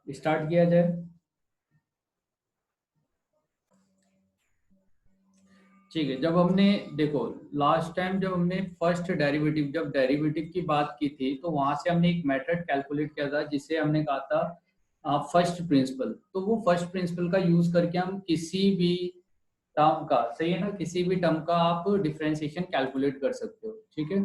Start किया जाए। ठीक है, जब हमने देखो लास्ट टाइम जब हमने फर्स्ट डेरिवेटिव जब डेरिवेटिव की बात की थी तो वहां से हमने एक मेथड कैलकुलेट किया था जिसे हमने कहा था फर्स्ट प्रिंसिपल। तो वो फर्स्ट प्रिंसिपल का यूज करके हम किसी भी टर्म का, सही है ना, किसी भी टर्म का आप डिफरेंशिएशन कैलकुलेट कर सकते हो। ठीक है।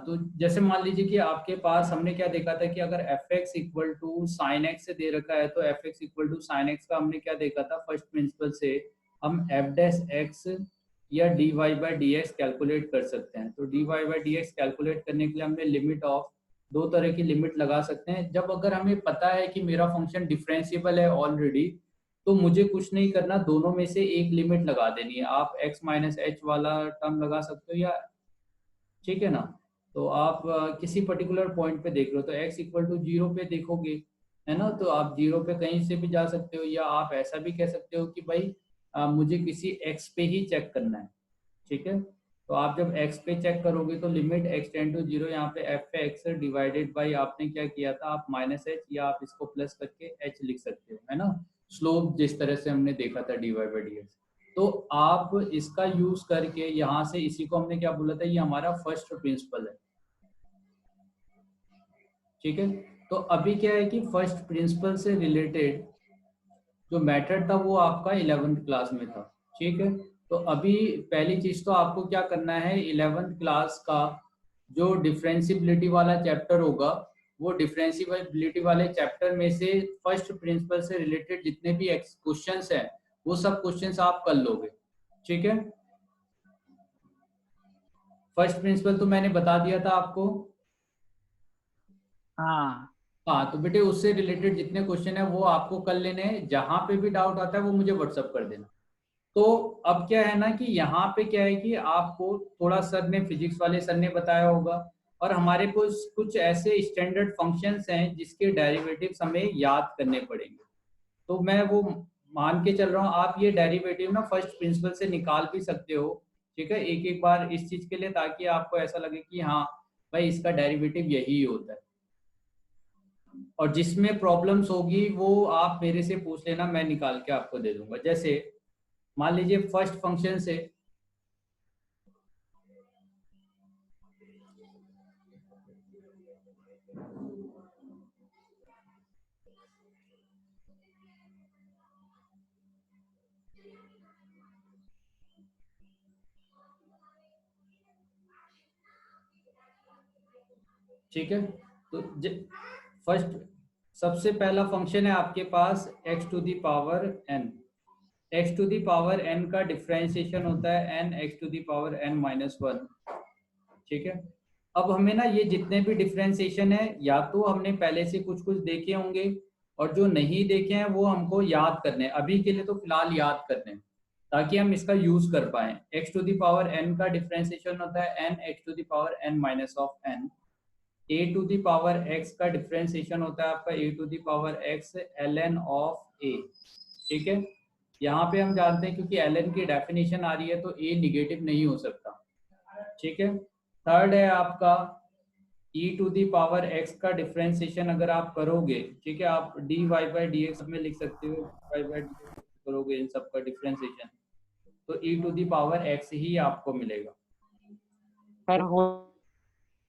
तो जैसे मान लीजिए कि आपके पास हमने क्या देखा था कि अगर F x equal to sine X से दे रखा है तो F x equal to sine X का हमने क्या देखा था फर्स्ट प्रिंसिपल से हम एफ डैश एक्स या D Y by D X calculate कर सकते हैं। तो D Y by D X calculate करने के लिए हमने लिमिट ऑफ दो तरह की लिमिट लगा सकते हैं। जब अगर हमें पता है कि मेरा फंक्शन डिफरेंशिएबल है ऑलरेडी तो मुझे कुछ नहीं करना, दोनों में से एक लिमिट लगा देनी है। आप x माइनस एच वाला टर्म लगा सकते हो या, ठीक है ना। तो आप किसी पर्टिकुलर पॉइंट पे देख रहे हो तो x इक्वल टू जीरो पे देखोगे, है ना, तो आप जीरो पे कहीं से भी जा सकते हो। या आप ऐसा भी कह सकते हो कि भाई मुझे किसी x पे ही चेक करना है। ठीक है। तो आप जब x पे चेक करोगे तो limit x tend to zero, यहाँ पे एफ पे एक्स डिवाइडेड बाई आपने क्या किया था, आप माइनस एच या आप इसको प्लस करके h लिख सकते हो, है ना। स्लोप जिस तरह से हमने देखा था D Y by D X. तो आप इसका यूज करके यहाँ से इसी को हमने क्या बोला था, ये हमारा फर्स्ट प्रिंसिपल है। ठीक है। तो अभी क्या है कि फर्स्ट प्रिंसिपल से रिलेटेड जो मेथड था वो आपका 11th क्लास में था। ठीक है। तो अभी पहली चीज तो आपको क्या करना है, 11th क्लास का जो डिफरेंशियबिलिटी वाला चैप्टर होगा वो डिफरेंशियबिलिटी वाले चैप्टर में से फर्स्ट प्रिंसिपल से रिलेटेड जितने भी क्वेश्चंस हैं वो सब क्वेश्चंस आप कर लोगे। ठीक है। फर्स्ट प्रिंसिपल तो मैंने बता दिया था आपको। हाँ। हाँ, तो बेटे उससे रिलेटेड जितने क्वेश्चन है वो आपको कर लेने हैं। जहां पे भी डाउट आता है वो मुझे व्हाट्सअप कर देना। तो अब क्या है ना कि यहाँ पे क्या है कि आपको थोड़ा सर ने, फिजिक्स वाले सर ने बताया होगा और हमारे को कुछ ऐसे स्टैंडर्ड फंक्शंस हैं जिसके डेरिवेटिव्स हमें याद करने पड़ेंगे। तो मैं वो मान के चल रहा हूँ आप ये डेरिवेटिव ना फर्स्ट प्रिंसिपल से निकाल भी सकते हो। ठीक है, एक एक बार इस चीज के लिए, ताकि आपको ऐसा लगे कि हाँ भाई इसका डेरिवेटिव यही होता है। और जिसमें प्रॉब्लम्स होगी वो आप मेरे से पूछ लेना, मैं निकाल के आपको दे दूंगा। जैसे मान लीजिए फर्स्ट फंक्शन से, ठीक है, तो फर्स्ट सबसे पहला फंक्शन है आपके पास x to the power n। x to the power n का डिफरेंशिएशन होता है n x to the power n minus one. ठीक है। अब हमें ना ये जितने भी डिफरेंशिएशन है या तो हमने पहले से कुछ कुछ देखे होंगे और जो नहीं देखे हैं वो हमको याद करने हैं। अभी के लिए तो फिलहाल याद करने हैं ताकि हम इसका यूज कर पाए। x to the power n का डिफरेंशिएशन होता है n x to the power n minus of n। a to the power x का डिफरेंशिएशन होता है आपका a to the power x ln of a। ठीक है। यहाँ पे हम जानते हैं क्योंकि ln की डेफिनेशन आ रही है तो a निगेटिव नहीं हो सकता। ठीक है। थर्ड है आपका e to the power x का डिफरेंशिएशन अगर आप करोगे, ठीक है, आप dy बाई डी एक्स में लिख सकते हो, y बाई डी करोगे इन सब का डिफरेंशिएशन तो e to the power x ही आपको मिलेगा। सर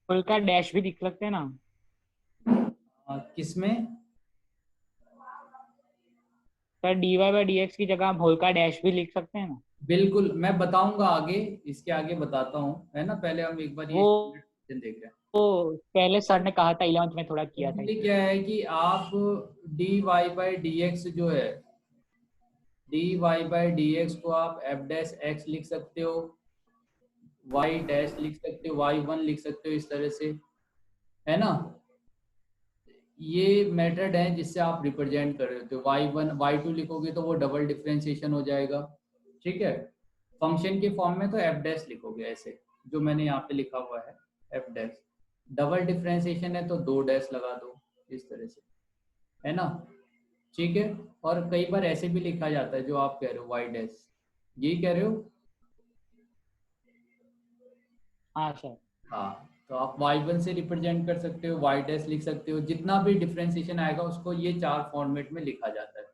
होल का डैश भी लिख सकते हैं ना? किसमें? Sir D Y by D X की जगह आप होल का डैश भी लिख सकते हैं ना? बिल्कुल, मैं बताऊंगा आगे, इसके आगे बताता हूँ, है ना। पहले हम एक बार ये वो देख रहे हैं। वो पहले सर ने कहा था, 11th में थोड़ा किया था एक्चुअली इसलिए। क्या है कि आप D Y by D X जो है, D Y by D X को आप एफ डैश एक्स लिख सकते हो, वाई डैश लिख सकते हो, वाई वन लिख सकते हो, इस तरह से, है ना। ये मेथड है जिससे आप रिप्रेजेंट कर रहे हो। वाई वन वाई टू लिखोगे तो वो डबल डिफरेंशिएशन हो जाएगा। ठीक है। फंक्शन के फॉर्म में तो एफ डैश लिखोगे ऐसे, जो मैंने यहाँ पे लिखा हुआ है एफ डैश। डबल डिफरेंशिएशन है तो दो डैश लगा दो, इस तरह से, है ना। ठीक है। और कई बार ऐसे भी लिखा जाता है जो आप कह रहे हो, वाई डैश, यही कह रहे हो। हाँ सर। हाँ। तो आप y1 से रिप्रेजेंट कर सकते हो, y डैश लिख सकते हो, जितना भी डिफरेंशिएशन आएगा उसको ये 4 फॉर्मेट में लिखा जाता है।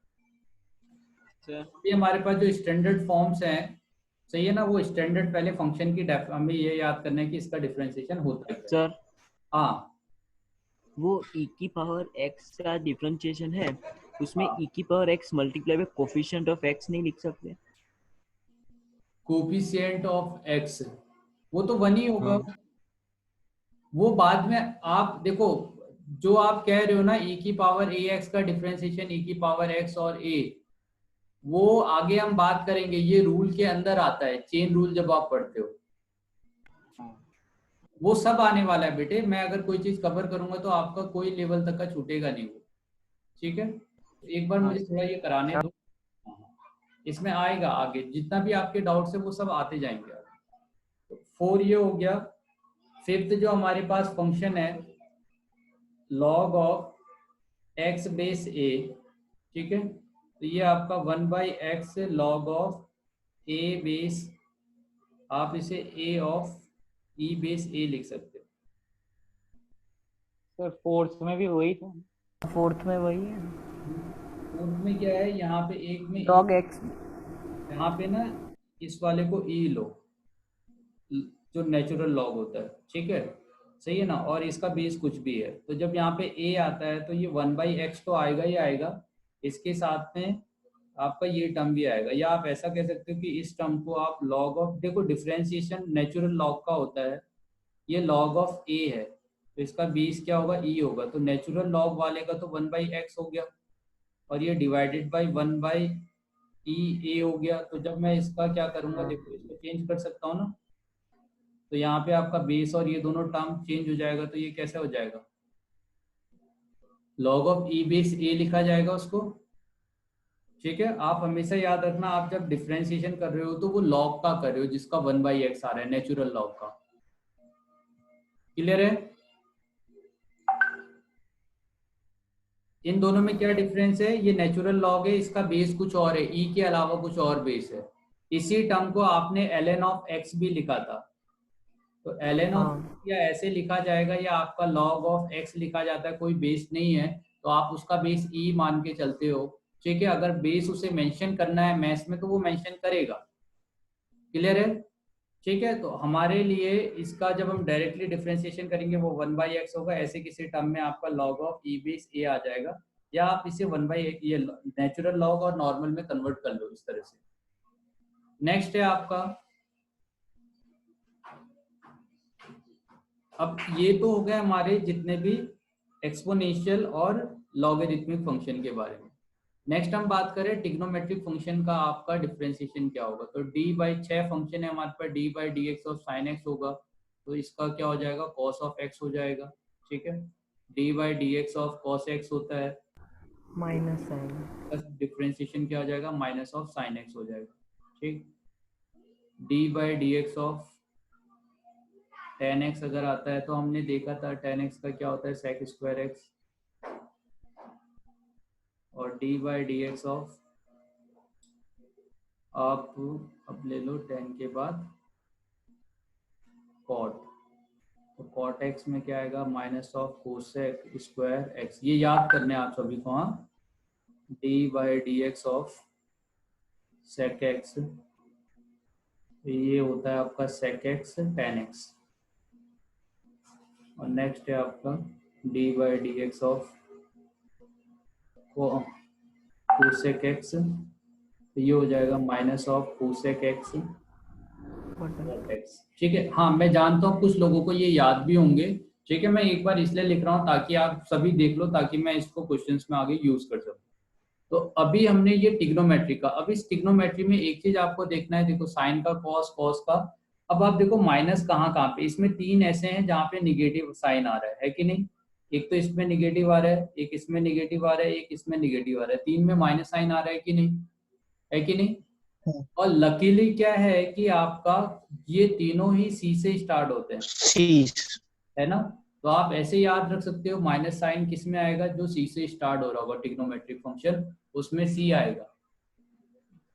ये हमारे पास जो स्टैंडर्ड फॉर्म्स हैं, सही है ना, वो स्टैंडर्ड पहले फंक्शन की हमें ये याद करना है कि इसका डिफरेंशिएशन होता है क्या। सर हाँ वो e की पावर x का डिफरेंशिएशन है, उसमें हाँ, e की power x multiply by coefficient of x नहीं लिख सकते? कोफिशिएंट ऑफ x वो तो 1 ही होगा। हाँ वो बाद में आप देखो, जो आप कह रहे हो ना e की पावर ax का डिफरेंशिएशन e की पावर x और a, वो आगे हम बात करेंगे, ये रूल के अंदर आता है, चेन रूल जब आप पढ़ते हो वो सब आने वाला है बेटे। मैं अगर कोई चीज कवर करूंगा तो आपका कोई लेवल तक का छूटेगा नहीं वो, ठीक है। तो एक बार हाँ मुझे थोड़ा ये कराने दो, इसमें आएगा आगे जितना भी आपके डाउट्स है वो सब आते जाएंगे आगे। तो 4 ये हो गया। फिफ्थ जो हमारे पास फंक्शन है log of x base a, ठीक है, तो ये आपका 1/x log of a base, आप इसे a of e base a लिख सकते हो। सर फोर्थ में भी वही था। फोर्थ में वही है, फोर्थ में क्या है, यहाँ पे एक में log x। यहाँ पे ना इस वाले को e लो, जो नेचुरल लॉग होता है, ठीक है, सही है ना, और इसका बेस कुछ भी है, तो जब यहाँ पे a आता है तो ये 1/x तो आएगा ही आएगा, इसके साथ में आपका ये टर्म भी आएगा, या आप ऐसा कह सकते हो कि इस टर्म को आप लॉग ऑफ, देखो डिफरेंशिएशन नेचुरल लॉग का होता है, ये log ऑफ a है, तो इसका बेस क्या होगा, e होगा, तो नेचुरल लॉग वाले का तो 1/x हो गया, और ये डिवाइडेड बाई 1/e a हो गया। तो जब मैं इसका क्या करूंगा, देखो इसको चेंज कर सकता हूँ ना, तो यहाँ पे आपका बेस और ये दोनों टर्म चेंज हो जाएगा, तो ये कैसे हो जाएगा, log of e base a लिखा जाएगा उसको, ठीक है। आप हमेशा याद रखना, आप जब डिफरेंशिएशन कर रहे हो तो वो लॉग का कर रहे हो जिसका 1/x आ रहा है, नेचुरल लॉग का। क्लियर है? इन दोनों में क्या डिफरेंस है, ये नेचुरल लॉग है, इसका बेस कुछ और है, e के अलावा कुछ और बेस है। इसी टर्म को आपने ln ऑफ x भी लिखा था, तो ln ऑफ या ऐसे लिखा जाएगा, या आपका log ऑफ x लिखा जाता है, कोई बेस नहीं है तो आप उसका बेस e मान के चलते हो, ठीक है। अगर बेस उसे मेंशन करना है मैथ्स में तो वो मेंशन करेगा। क्लियर है? ठीक है, तो हमारे लिए इसका जब हम डायरेक्टली डिफरेंशिएशन करेंगे वो 1/x होगा, ऐसे किसी टर्म में आपका log of e base a आ जाएगा, या आप इसे 1/x ये नेचुरल लॉग और नॉर्मल में कन्वर्ट कर लो इस तरह से। नेक्स्ट है आपका, अब ये तो हो गए हमारे जितने भी एक्सपोनेंशियल और लॉगरिथमिक फंक्शन के बारे में। नेक्स्ट हम बात करें ट्रिग्नोमेट्रिक फंक्शन का, आपका डिफरेंशिएशन क्या होगा, तो d/6 फंक्शन है हमारे पास, d/dx ऑफ sin x होगा, तो इसका क्या हो जाएगा, cos ऑफ x हो जाएगा, ठीक है। d/dx ऑफ cos x होता है, माइनस साइन। बस डिफरेंशिएशन क्या हो जाएगा, माइनस ऑफ sin x हो जाएगा, ठीक। d/dx ऑफ tan x अगर आता है तो हमने देखा था tan x का क्या होता है, sec स्क्वायर x, और d/dx ऑफ, आप अब ले लो tan के बाद cot, तो cot x में क्या आएगा, minus of cosec square x, ये याद करने आप सभी को, हाँ, d/dx ऑफ sec x, ये होता है आपका sec x tan x, और नेक्स्ट है आपका d/dx ऑफ कोसेक x, तो ये हो जाएगा माइनस ऑफ कोसेक x, ठीक है। हाँ मैं जानता हूँ कुछ लोगों को ये याद भी होंगे, ठीक है, मैं एक बार इसलिए लिख रहा हूँ ताकि आप सभी देख लो, ताकि मैं इसको क्वेश्चंस में आगे यूज कर सकूँ। तो अभी हमने ये ट्रिग्नोमेट्री का, अब इस ट्रिग्नोमेट्री में एक चीज आपको देखना है, देखो साइन का, कॉस का, अब आप देखो माइनस कहाँ कहाँ पे, इसमें 3 ऐसे हैं जहाँ पे निगेटिव साइन आ रहा है कि नहीं, एक तो इसमें निगेटिव आ रहा है, एक इसमें निगेटिव आ रहा है, एक इसमें निगेटिव आ रहा है, 3 में माइनस साइन आ रहा है कि नहीं, है कि नहीं। और लकीली क्या है कि आपका ये तीनों ही सी से स्टार्ट होते हैं, है ना, तो आप ऐसे याद रख सकते हो, माइनस साइन किस में आएगा, जो सी से स्टार्ट हो रहा होगा ट्रिग्नोमेट्रिक फंक्शन, उसमें सी आएगा,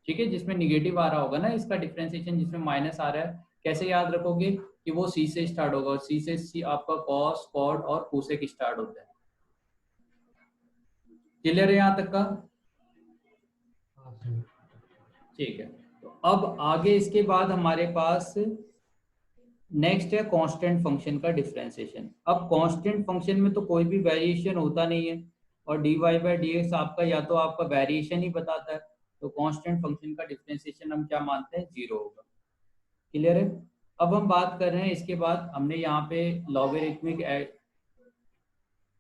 ठीक है। जिसमें निगेटिव आ रहा होगा ना, इसका डिफरेंशिएशन जिसमें माइनस आ रहा है, कैसे याद रखोगे कि वो सी से स्टार्ट होगा, और सी से सी आपका कॉस कॉट और कोसेक स्टार्ट होता है। क्लियर है यहाँ तक का? ठीक है, तो अब आगे इसके बाद हमारे पास नेक्स्ट है कांस्टेंट फंक्शन का डिफरेंशिएशन। अब कांस्टेंट फंक्शन में तो कोई भी वेरिएशन होता नहीं है, और dy बाई डी एक्स आपका या तो आपका वेरिएशन ही बताता है, तो कांस्टेंट फंक्शन का डिफरेंशिएशन हम क्या मानते हैं, 0 होगा। क्लियर है? अब हम बात कर रहे हैं इसके बाद, हमने यहाँ पे लॉगरिथमिक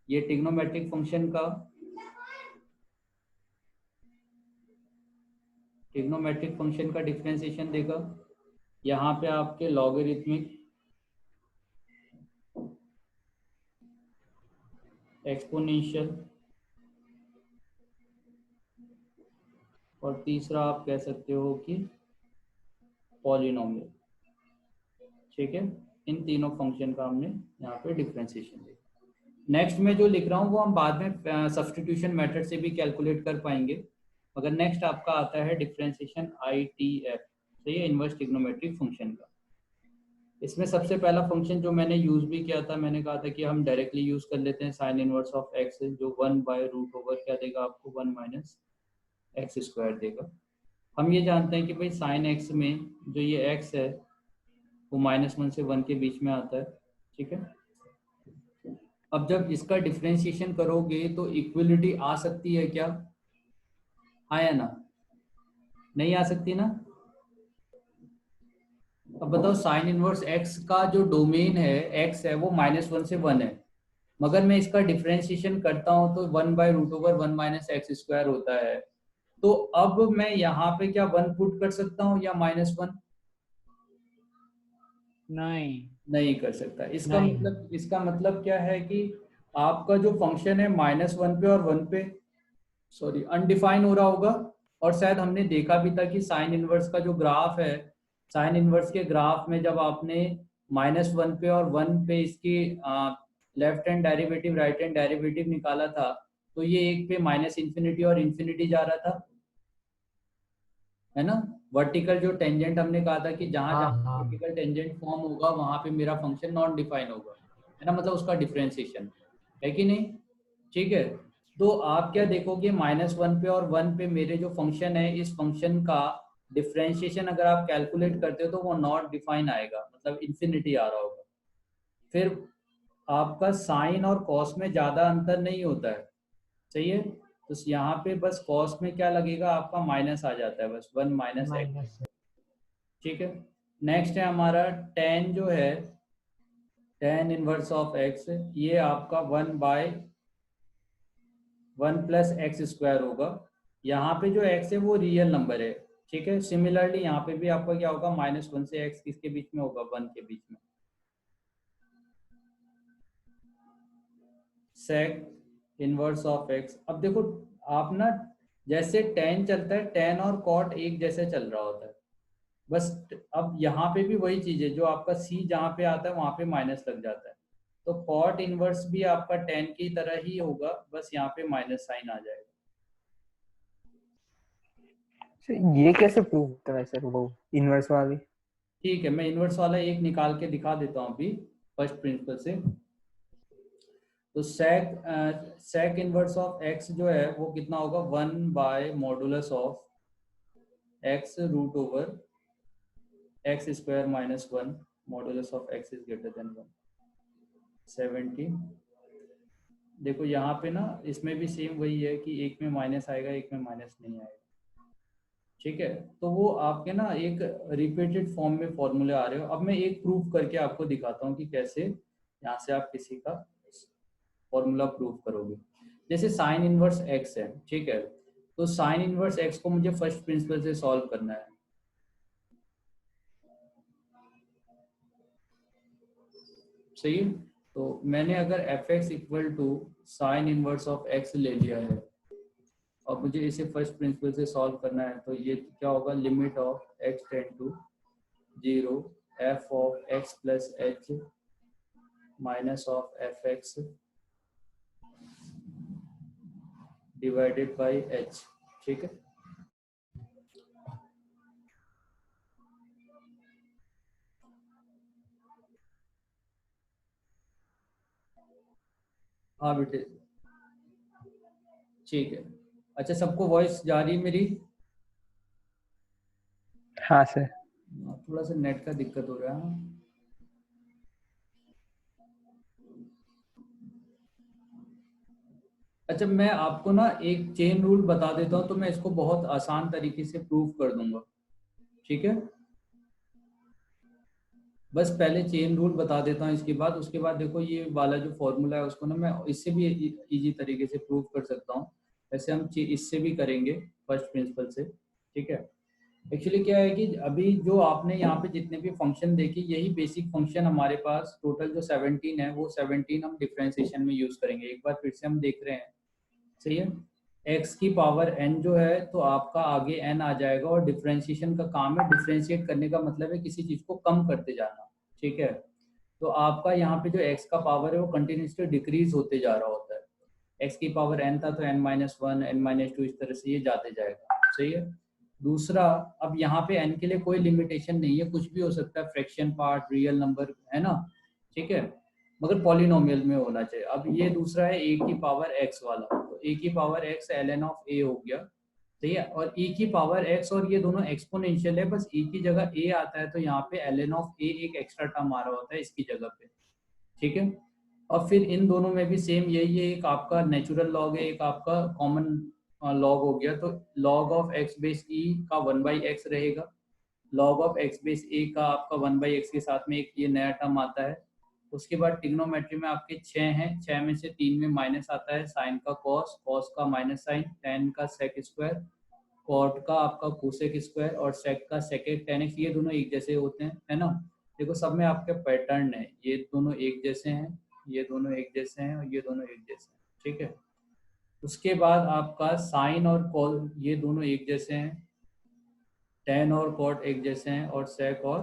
ये ट्रिग्नोमेट्रिक फंक्शन का, ट्रिग्नोमेट्रिक फंक्शन का डिफरेंशिएशन देगा। यहाँ पे आपके लॉगरिथमिक एक्सपोनेंशियल, और तीसरा आप कह सकते हो कि पॉलिनोमियल। ठीक है, इन तीनों फंक्शन का हमने यहाँ पे डिफरेंशिएशन देखा। नेक्स्ट में जो लिख रहा हूँ वो हम बाद में सब्स्टिट्यूशन मेथड से भी कैलकुलेट कर पाएंगे, मगर नेक्स्ट आपका आता है डिफरेंशिएशन ITF, तो ये इनवर्स ट्रिग्नोमेट्रिक फंक्शन का। इसमें सबसे पहला फंक्शन जो मैंने यूज भी किया था, मैंने कहा था कि हम डायरेक्टली यूज कर लेते हैं साइन इनवर्स ऑफ एक्स, जो 1/√ओवर क्या देगा आपको, 1 माइनस एक्स स्क्वायर देगा। हम ये जानते हैं कि भाई साइन एक्स में जो ये एक्स है वो -1 से 1 के बीच में आता है। ठीक है, अब जब इसका डिफरेंशिएशन करोगे तो इक्वलिटी आ सकती है क्या, हाँ या ना? नहीं आ सकती ना? अब बताओ, साइन इनवर्स एक्स का जो डोमेन है, एक्स है वो -1 से 1 है, मगर मैं इसका डिफरेंशिएशन करता हूं तो 1/√1 माइनस एक्स स्क्वायर होता है। तो अब मैं यहाँ पे क्या 1 पुट कर सकता हूँ या -1? नहीं, नहीं कर सकता। नहीं। इसका मतलब क्या है कि आपका जो फंक्शन है -1 पे और 1 पे, सॉरी, अनडिफाइन हो रहा होगा। और शायद हमने देखा भी था कि साइन इनवर्स का जो ग्राफ है, साइन इनवर्स के ग्राफ में जब आपने -1 पे और 1 पे इसकी left hand derivative right hand derivative निकाला था, तो ये एक पे -∞ और इन्फिनिटी जा रहा था, है ना? वर्टिकल जो टेंजेंट हमने कहा था कि जहां जहां वर्टिकल टेंजेंट फॉर्म होगा वहां पे मेरा फंक्शन नॉन डिफाइन होगा, है ना? मतलब उसका डिफरेंशिएशन है कि नहीं? ठीक है, तो आप क्या देखोगे, -1 पे और 1 पे मेरे जो फंक्शन है, इस फंक्शन का डिफरेंशिएशन अगर आप कैलकुलेट करते हो तो वो नॉट डिफाइन आएगा, मतलब इन्फिनिटी आ रहा होगा। फिर आपका साइन और कॉस में ज्यादा अंतर नहीं होता है, सही है? तो यहाँ पे बस कॉस में क्या लगेगा, आपका माइनस आ जाता है, बस 1 माइनस एक्स। ठीक है, नेक्स्ट है हमारा tan जो है, tan इनवर्स ऑफ एक्स, ये आपका 1/1 प्लस एक्स स्क्वायर होगा। यहाँ पे जो x है वो रियल नंबर है। ठीक है, सिमिलरली यहाँ पे भी आपका क्या होगा, -1 से x किसके बीच में होगा, 1 के बीच में। sec इनवर्स ऑफ x, अब देखो आप ना, जैसे tan चलता है, tan और cot एक जैसे चल रहा होता है, बस अब यहाँ पे भी वही चीज है, जो आपका c जहाँ पे आता है वहां पे माइनस लग जाता है, तो cot इनवर्स भी आपका tan की तरह ही होगा, बस यहाँ पे माइनस साइन आ जाएगा। ये कैसे प्रूव होता है सर, वो इनवर्स वाली? ठीक है, मैं इनवर्स वाला एक निकाल के दिखा देता हूँ अभी फर्स्ट प्रिंसिपल से। तो sec इनवर्स ऑफ x जो है वो कितना होगा, modulus of over x square -1, modulus of x is greater than 1, 70। देखो यहाँ पे ना, इसमें भी सेम वही है कि एक में माइनस आएगा, एक में माइनस नहीं आएगा। ठीक है, तो वो आपके ना एक रिपीटेड फॉर्म में फॉर्मूले आ रहे हो। अब मैं एक प्रूफ करके आपको दिखाता हूँ कि कैसे यहाँ से आप किसी का फॉर्मूला प्रूफ करोगे। जैसे साइन इनवर्स एक्स है, ठीक है, तो साइन इनवर्स एक्स को मुझे फर्स्ट प्रिंसिपल से सॉल्व करना है। सही है, तो मैंने अगर F x equal to sine inverse of X ले लिया है और मुझे इसे फर्स्ट प्रिंसिपल से सॉल्व करना है, तो ये क्या होगा, limit of x tend to 0 f of x plus h minus of F X divided by h। ठीक है, हाँ बेटे ठीक है। अच्छा सबको वॉइस जा रही है मेरी? हाँ सर। थोड़ा सा नेट का दिक्कत हो रहा है। अच्छा मैं आपको ना एक चेन रूल बता देता हूँ, तो मैं इसको बहुत आसान तरीके से प्रूव कर दूंगा, ठीक है? बस पहले चेन रूल बता देता हूँ, इसके बाद उसके बाद देखो ये वाला जो फॉर्मूला है उसको ना मैं इससे भी इजी तरीके से प्रूव कर सकता हूँ। वैसे हम इससे भी करेंगे फर्स्ट प्रिंसिपल से, ठीक है? एक्चुअली क्या है कि अभी जो आपने यहाँ पे जितने भी फंक्शन देखे, यही बेसिक फंक्शन हमारे पास टोटल जो 17 है, वो 17 हम डिफरेंशिएशन में यूज करेंगे। एक बार फिर से हम देख रहे हैं, सही है? x की पावर n जो है तो आपका आगे n आ जाएगा, और डिफरेंशिएशन का काम है, डिफरेंशिएट करने का मतलब है किसी चीज को कम करते जाना, ठीक है? तो आपका यहाँ पे जो x का पावर है वो कंटिन्यूसली डिक्रीज होते जा रहा होता है। x की पावर n था तो n-1 n-2 इस तरह से ये जाते जाएगा, सही है? दूसरा, अब यहाँ पे n के लिए कोई लिमिटेशन नहीं है, कुछ भी हो सकता है, फ्रैक्शन पार्ट, रियल नंबर, है ना? ठीक है, मगर पॉलिनोमियल में होना चाहिए। अब ये दूसरा है a की पावर x वाला, तो a की power x ln of a हो गया, सही है? और e की पावर x, और ये दोनों एक्सपोनेंशियल है, बस e की जगह a आता है तो यहाँ पे ln ऑफ a एक एक्स्ट्रा टर्म आ रहा होता है इसकी जगह पे, ठीक है? और फिर इन दोनों में भी सेम यही है, एक आपका नेचुरल लॉग है, एक आपका कॉमन लॉग हो गया, तो log of x base e का 1/x रहेगा, log of x base a का आपका 1/x के साथ में एक ये नया टर्म आता है। उसके बाद ट्रिग्नोमेट्री में आपके 6 हैं, 6 में से 3 में माइनस आता है, साइन का कॉस, कॉस का माइनस साइन, टेन का सेक स्क्वायर, कॉट का आपका कोसेक स्क्वायर, और सेक का सेकेक टेन एक्स, ये दोनों एक जैसे होते हैं, है ना? देखो सब में आपके पैटर्न है, ये दोनों एक जैसे हैं, ये दोनों एक जैसे हैं, और ये दोनों एक जैसे हैं, ठीक है? उसके बाद आपका साइन और कॉस ये दोनों एक जैसे हैं, टेन और कॉट एक जैसे हैं, और सेक और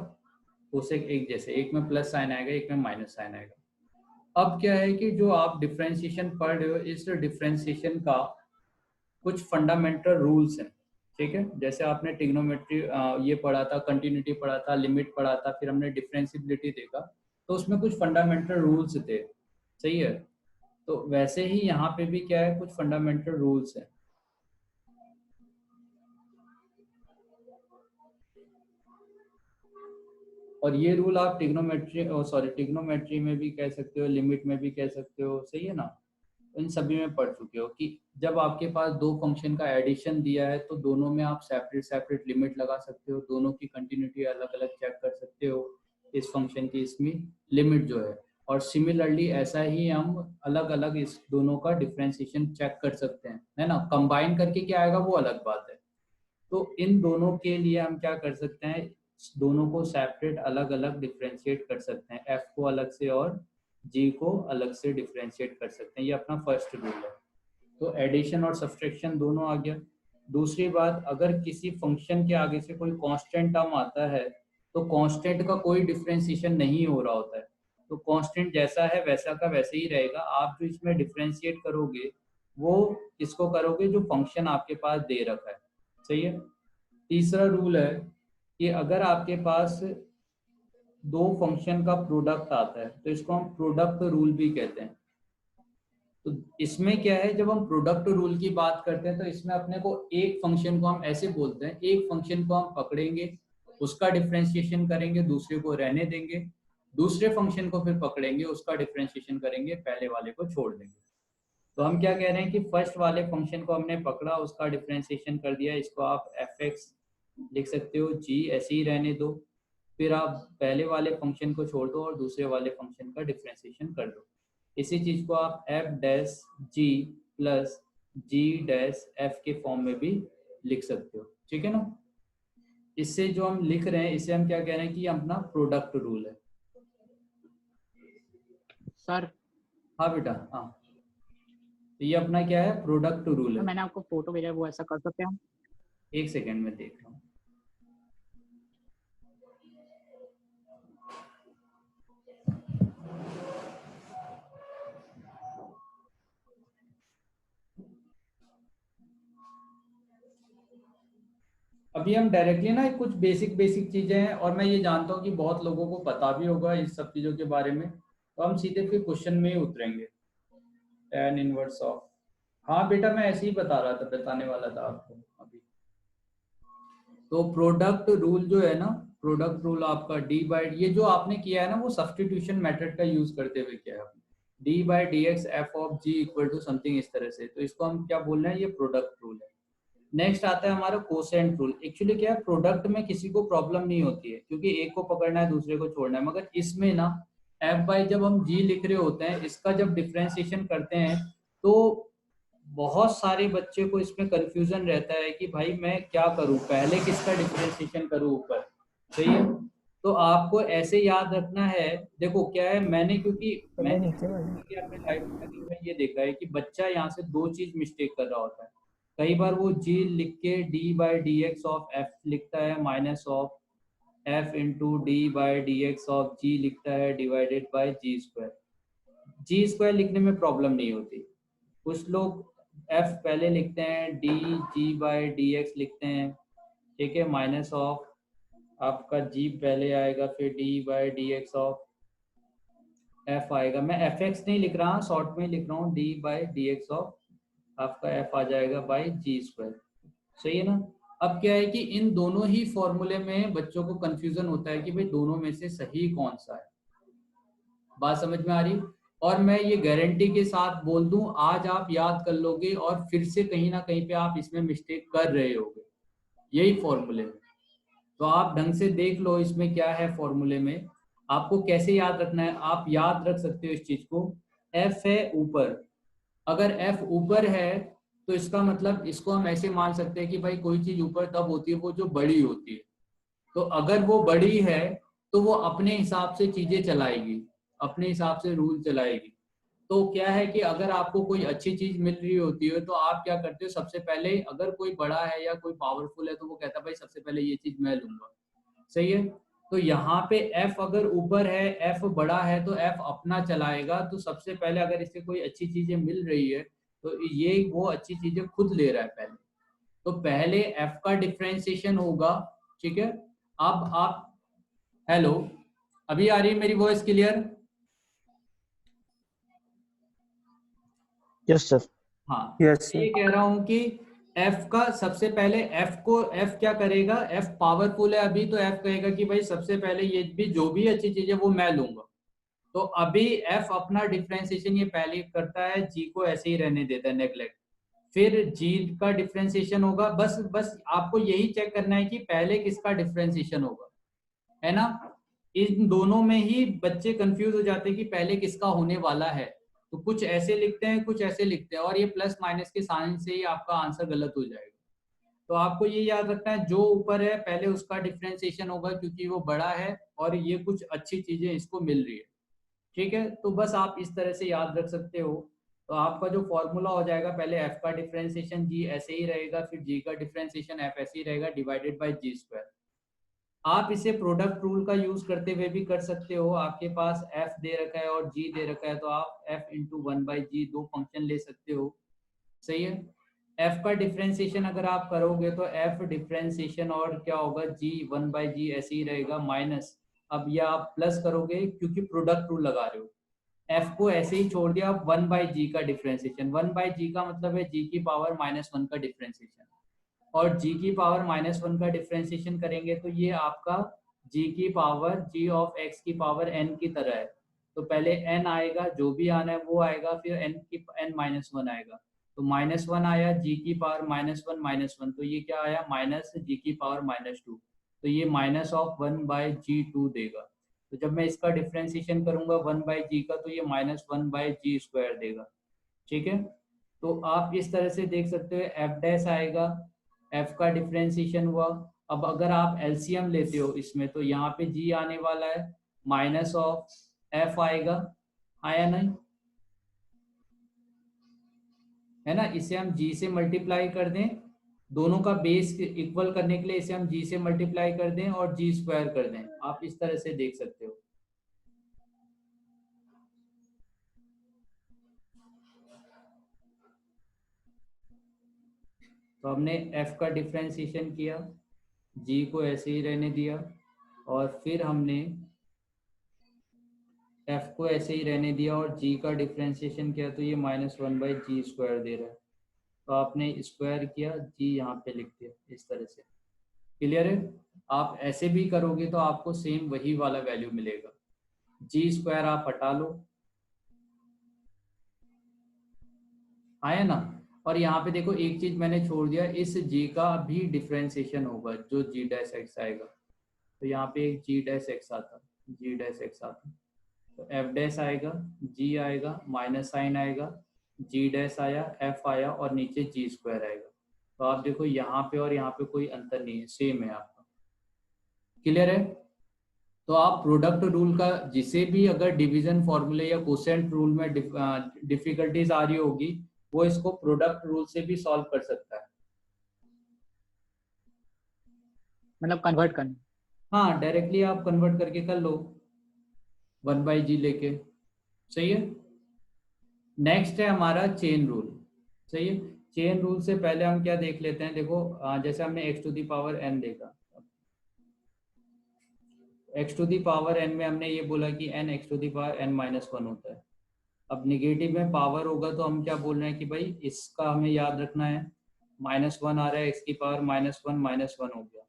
कोसेक एक जैसे, एक में प्लस साइन आएगा, एक में माइनस साइन आएगा। अब क्या है कि जो आप डिफरेंशिएशन पढ़ रहे हो, इस डिफरेंशिएशन का कुछ फंडामेंटल रूल्स हैं, ठीक है? जैसे आपने ट्रिग्नोमेट्री ये पढ़ा था, कंटिन्यूटी पढ़ा था, लिमिट पढ़ा था, फिर हमने डिफरेंशिएबिलिटी देखा, तो उसमें कुछ फंडामेंटल रूल्स थे, सही है? तो वैसे ही यहाँ पे भी क्या है, कुछ फंडामेंटल रूल्स हैं। और ये रूल आप ट्रिग्नोमेट्री में भी कह सकते हो, लिमिट में भी कह सकते हो, सही है ना? इन सभी में पढ़ चुके हो कि जब आपके पास दो फंक्शन का एडिशन दिया है तो दोनों में आप सेपरेट सेपरेट लिमिट लगा सकते हो, दोनों की कंटिन्यूटी अलग अलग चेक कर सकते हो, इस फंक्शन की इसमें लिमिट जो है। और सिमिलरली ऐसा ही हम अलग अलग इस दोनों का डिफरेंशिएशन चेक कर सकते हैं, है ना? कंबाइन करके क्या आएगा वो अलग बात है। तो इन दोनों के लिए हम क्या कर सकते हैं, दोनों को सेपरेट अलग अलग डिफरेंशिएट कर सकते हैं, f को अलग से और g को अलग से डिफरेंशिएट कर सकते हैं, ये अपना फर्स्ट रूल है। तो एडिशन और सब्सट्रैक्शन दोनों आ गया। दूसरी बात, अगर किसी फंक्शन के आगे से कोई कांस्टेंट टर्म आता है तो कांस्टेंट का कोई डिफरेंशिएशन नहीं हो रहा होता है, तो कांस्टेंट जैसा है वैसा का वैसे ही रहेगा। आप जो इसमें डिफरेंशिएट करोगे वो किसको करोगे, जो फंक्शन आपके पास दे रखा है, सही है? तीसरा रूल है कि अगर आपके पास दो फंक्शन का प्रोडक्ट आता है तो इसको हम प्रोडक्ट रूल भी कहते हैं। तो इसमें क्या है, जब हम प्रोडक्ट रूल की बात करते हैं तो इसमें अपने को एक फंक्शन को हम ऐसे बोलते हैं, एक फंक्शन को हम पकड़ेंगे, उसका डिफरेंशिएशन करेंगे, दूसरे को रहने देंगे, दूसरे फंक्शन को फिर पकड़ेंगे, उसका डिफरेंशिएशन करेंगे, पहले वाले को छोड़ देंगे। तो हम क्या कह रहे हैं कि फर्स्ट वाले फंक्शन को हमने पकड़ा, उसका डिफरेंशिएशन कर दिया, इसको आप f(x) लिख सकते हो, g ऐसे ही रहने दो, फिर आप पहले वाले फंक्शन को छोड़ दो और दूसरे वाले फंक्शन का डिफरेंशिएशन कर दो। इसी चीज को आप f'(g) प्लस g'(f) के फॉर्म में भी लिख सकते हो, ठीक है ना? इससे जो हम लिख रहे हैं इसे हम क्या कह रहे हैं कि अपना प्रोडक्ट रूल है। सर हाँ बेटा, हाँ, तो ये अपना क्या है, प्रोडक्ट रूल है। मैंने आपको फोटो भेजा है, वो ऐसा कर सकते हैं हम? एक सेकेंड में देख रहा हूँ। अभी हम डायरेक्टली ना कुछ बेसिक चीजें हैं, और मैं ये जानता हूँ कि बहुत लोगों को पता भी होगा इस सब चीजों के बारे में, तो हम सीधे फिर क्वेश्चन में ही उतरेंगे। tan इनवर्स ऑफ, हाँ बेटा मैं ऐसे ही बताने वाला था आपको अभी। तो प्रोडक्ट रूल जो है ना, प्रोडक्ट रूल आपका डी बाई, ये जो आपने किया है ना वो सब्स्टिट्यूशन मेथड का यूज करते हुए किया है आपने, D by D X F of G equal to something इस तरह से, तो इसको हम क्या बोल रहे हैं, ये प्रोडक्ट रूल है। नेक्स्ट आता है हमारा कोसेंट रूल। एक्चुअली क्या है, प्रोडक्ट में किसी को प्रॉब्लम नहीं होती है क्योंकि एक को पकड़ना है दूसरे को छोड़ना है, मगर इसमें ना एफ बाई जब हम जी लिख रहे होते हैं, इसका जब डिफ्रेंसिएशन करते हैं तो बहुत सारे बच्चे को इसमें कंफ्यूजन रहता है कि भाई मैं क्या करूं, पहले किसका डिफरेंशिएशन करूं ऊपर, सही है। तो आपको ऐसे याद रखना है, देखो क्या है, मैंने पहले नीचे वाले। अपने लाइफ में ये देखा है कि बच्चा यहाँ से दो चीज मिस्टेक कर रहा होता है। कई बार वो जी लिख के d by D x of f लिखता है minus of f into d by D x of g लिखता है divided by ji square. G square लिखने में प्रॉब्लम नहीं होती, कुछ लोग f पहले लिखते हैं, D G by D x लिखते हैं, ठीक है, माइनस ऑफ आपका g पहले आएगा, फिर d by D x of f आएगा। मैं एफ एक्स नहीं लिख रहा, शॉर्ट में लिख रहा हूँ, d by D x of आपका f आ जाएगा बाई जी स्क्वायर, सही है ना। अब क्या है कि इन दोनों ही फॉर्मूले में बच्चों को कंफ्यूजन होता है कि भाई दोनों में से सही कौन सा है, बात समझ में आ रही। और मैं ये गारंटी के साथ बोल दूं, आज आप याद कर लोगे और फिर से कहीं ना कहीं पे आप इसमें मिस्टेक कर रहे होगे, यही फॉर्मूले में। तो आप ढंग से देख लो इसमें क्या है फॉर्मूले में, आपको कैसे याद रखना है। आप याद रख सकते हो इस चीज को, एफ है ऊपर, अगर एफ ऊपर है तो इसका मतलब इसको हम ऐसे मान सकते हैं कि भाई कोई चीज ऊपर तब होती है वो जो बड़ी होती है। तो अगर वो बड़ी है तो वो अपने हिसाब से चीजें चलाएगी, अपने हिसाब से रूल चलाएगी। तो क्या है कि अगर आपको कोई अच्छी चीज मिल रही होती है तो आप क्या करते हो, सबसे पहले अगर कोई बड़ा है या कोई पावरफुल है तो वो कहता है भाई सबसे पहले ये चीज मैं लूंगा, सही है। तो यहाँ पे f अगर ऊपर है, f बड़ा है तो f अपना चलाएगा, तो सबसे पहले अगर इसे कोई अच्छी चीजें मिल रही है तो ये वो अच्छी चीजें खुद ले रहा है पहले, तो पहले f का डिफरेंशिएशन होगा, ठीक है। अब आप, हेलो, अभी आ रही है मेरी वॉइस क्लियर? Yes sir. हाँ, यस ये कह रहा हूँ कि f का सबसे पहले f क्या करेगा, f पावरफुल है अभी तो f कहेगा कि भाई सबसे पहले ये भी जो भी अच्छी चीज है वो मैं लूंगा। तो अभी f अपना डिफरेंशिएशन ये पहले करता है, g को ऐसे ही रहने देता है नेग्लेक्ट, फिर g का डिफरेंशिएशन होगा। बस आपको यही चेक करना है कि पहले किसका डिफरेंशिएशन होगा, है ना। इन दोनों में ही बच्चे कंफ्यूज हो जाते हैं कि पहले किसका होने वाला है, तो कुछ ऐसे लिखते हैं कुछ ऐसे लिखते हैं, और ये प्लस माइनस के साइन से ही आपका आंसर गलत हो जाएगा। तो आपको ये याद रखना है जो ऊपर है पहले उसका डिफरेंशिएशन होगा क्योंकि वो बड़ा है और ये कुछ अच्छी चीजें इसको मिल रही है, ठीक है। तो बस आप इस तरह से याद रख सकते हो। तो आपका जो फॉर्मूला हो जाएगा, पहले f का डिफरेंशिएशन g ऐसे ही रहेगा, फिर g का डिफरेंशिएशन f ऐसे ही रहेगा डिवाइडेड बाय जी स्क्वायर। आप इसे प्रोडक्ट रूल का यूज करते हुए भी कर सकते हो, आपके पास f दे रखा है और g दे रखा है तो आप f इंटू वन बाई जी दो फंक्शन ले सकते हो, सही है। f का डिफरेंशिएशन अगर आप करोगे तो f डिफरेंशिएशन और क्या होगा, g वन बाई जी ऐसे ही रहेगा माइनस, अब ये आप प्लस करोगे क्योंकि प्रोडक्ट रूल लगा रहे हो, f को ऐसे ही छोड़ दिया, वन बाई जी का डिफरेंशिएशन, वन बाई जी का मतलब है g की पावर माइनस वन का डिफरेंशिएशन, और g की पावर माइनस वन का डिफरेंशिएशन करेंगे तो ये आपका g की पावर g ऑफ x की पावर n की तरह है। तो पहले n आएगा, जो भी आना है वो आएगा, फिर n माइनस वन आएगा, तो माइनस वन आया, g की पावर माइनस वन, तो ये क्या आया माइनस g की पावर माइनस टू, तो ये minus of one by G two देगा। तो जब मैं इसका डिफरेंशिएशन करूंगा वन बाई जी का तो ये minus one by ji square देगा, ठीक है। तो आप इस तरह से देख सकते हो, एफ डैश आएगा, f का डिफरेंशिएशन हुआ। अब अगर आप एलसीएम लेते हो इसमें तो यहाँ पे g आने वाला है, माइनस ऑफ f आएगा, आया नहीं, है ना। इसे हम g से मल्टीप्लाई कर दें, दोनों का बेस इक्वल करने के लिए इसे हम g से मल्टीप्लाई कर दें और g स्क्वायर कर दें, आप इस तरह से देख सकते हो। तो हमने f का डिफरेंशिएशन किया, g को ऐसे ही रहने दिया, और फिर हमने एफ को ऐसे ही रहने दिया और जी का डिफ्रेंशिएशन किया तो ये -1/g² दे रहा है, तो आपने स्क्वायर किया, जी यहाँ पे लिख दिया इस तरह से। क्लियर है? आप ऐसे भी करोगे तो आपको सेम वही वाला वैल्यू मिलेगा। g² आप हटा लो, आया ना। और यहाँ पे देखो एक चीज मैंने छोड़ दिया, इस g का भी डिफ्रेंशिएशन होगा जो g' आएगा, तो यहाँ पे एक g' आता, g' आता, तो f' आएगा, g आएगा, माइनस साइन आएगा, g' आया, f आया और नीचे g² आएगा। तो आप देखो यहाँ पे और यहाँ पे कोई अंतर नहीं है, सेम है आपका। क्लियर है? तो आप प्रोडक्ट रूल का, जिसे भी अगर डिवीजन फॉर्मूले या कोसेंट रूल में डिफिकल्टीज आ रही होगी, वो इसको प्रोडक्ट रूल से भी सॉल्व कर सकता है। मतलब कन्वर्ट करना। हाँ, डायरेक्टली आप कन्वर्ट करके कर लो 1/g लेके। सही है। नेक्स्ट है हमारा चेन रूल। सही है। चेन रूल से पहले हम क्या देख लेते हैं, देखो जैसे हमने x⁴n देखा, x⁴n में हमने ये बोला कि n x⁴n-1 होता है। अब निगेटिव में पावर होगा तो हम क्या बोल रहे हैं कि भाई इसका हमें याद रखना है, -1 आ रहा है, x⁻−1 हो गया,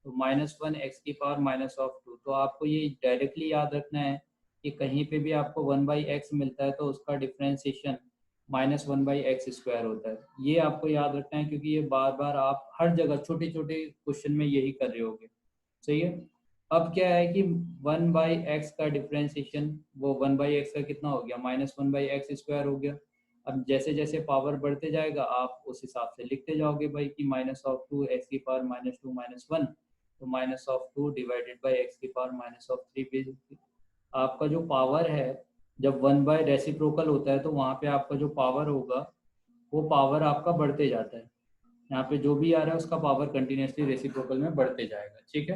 तो -1 x⁻−2। तो आपको ये डायरेक्टली याद रखना है कि कहीं पे भी आपको 1/x मिलता है तो उसका डिफ्रेंशिएशन -1/x² होता है। ये आपको याद रखना है क्योंकि ये बार बार आप हर जगह छोटे छोटे क्वेश्चन में यही कर रहे होगे। सही है। अब क्या है कि 1/x का डिफ्रेंशिएशन, वो 1/x का कितना हो गया, -1/x² हो गया। अब जैसे जैसे पावर बढ़ते जाएगा आप उस हिसाब से लिखते जाओगे भाई कि -2 x⁻²-1, तो -2 डिवाइडेड बाई x⁻−3। आपका जो पावर है, जब 1 रेसिप्रोकल होता है तो वहाँ पे आपका जो पावर होगा वो पावर आपका बढ़ते जाता है। यहाँ पे जो भी आ रहा है उसका पावर कंटिन्यूसली रेसिप्रोकल में बढ़ते जाएगा। ठीक है।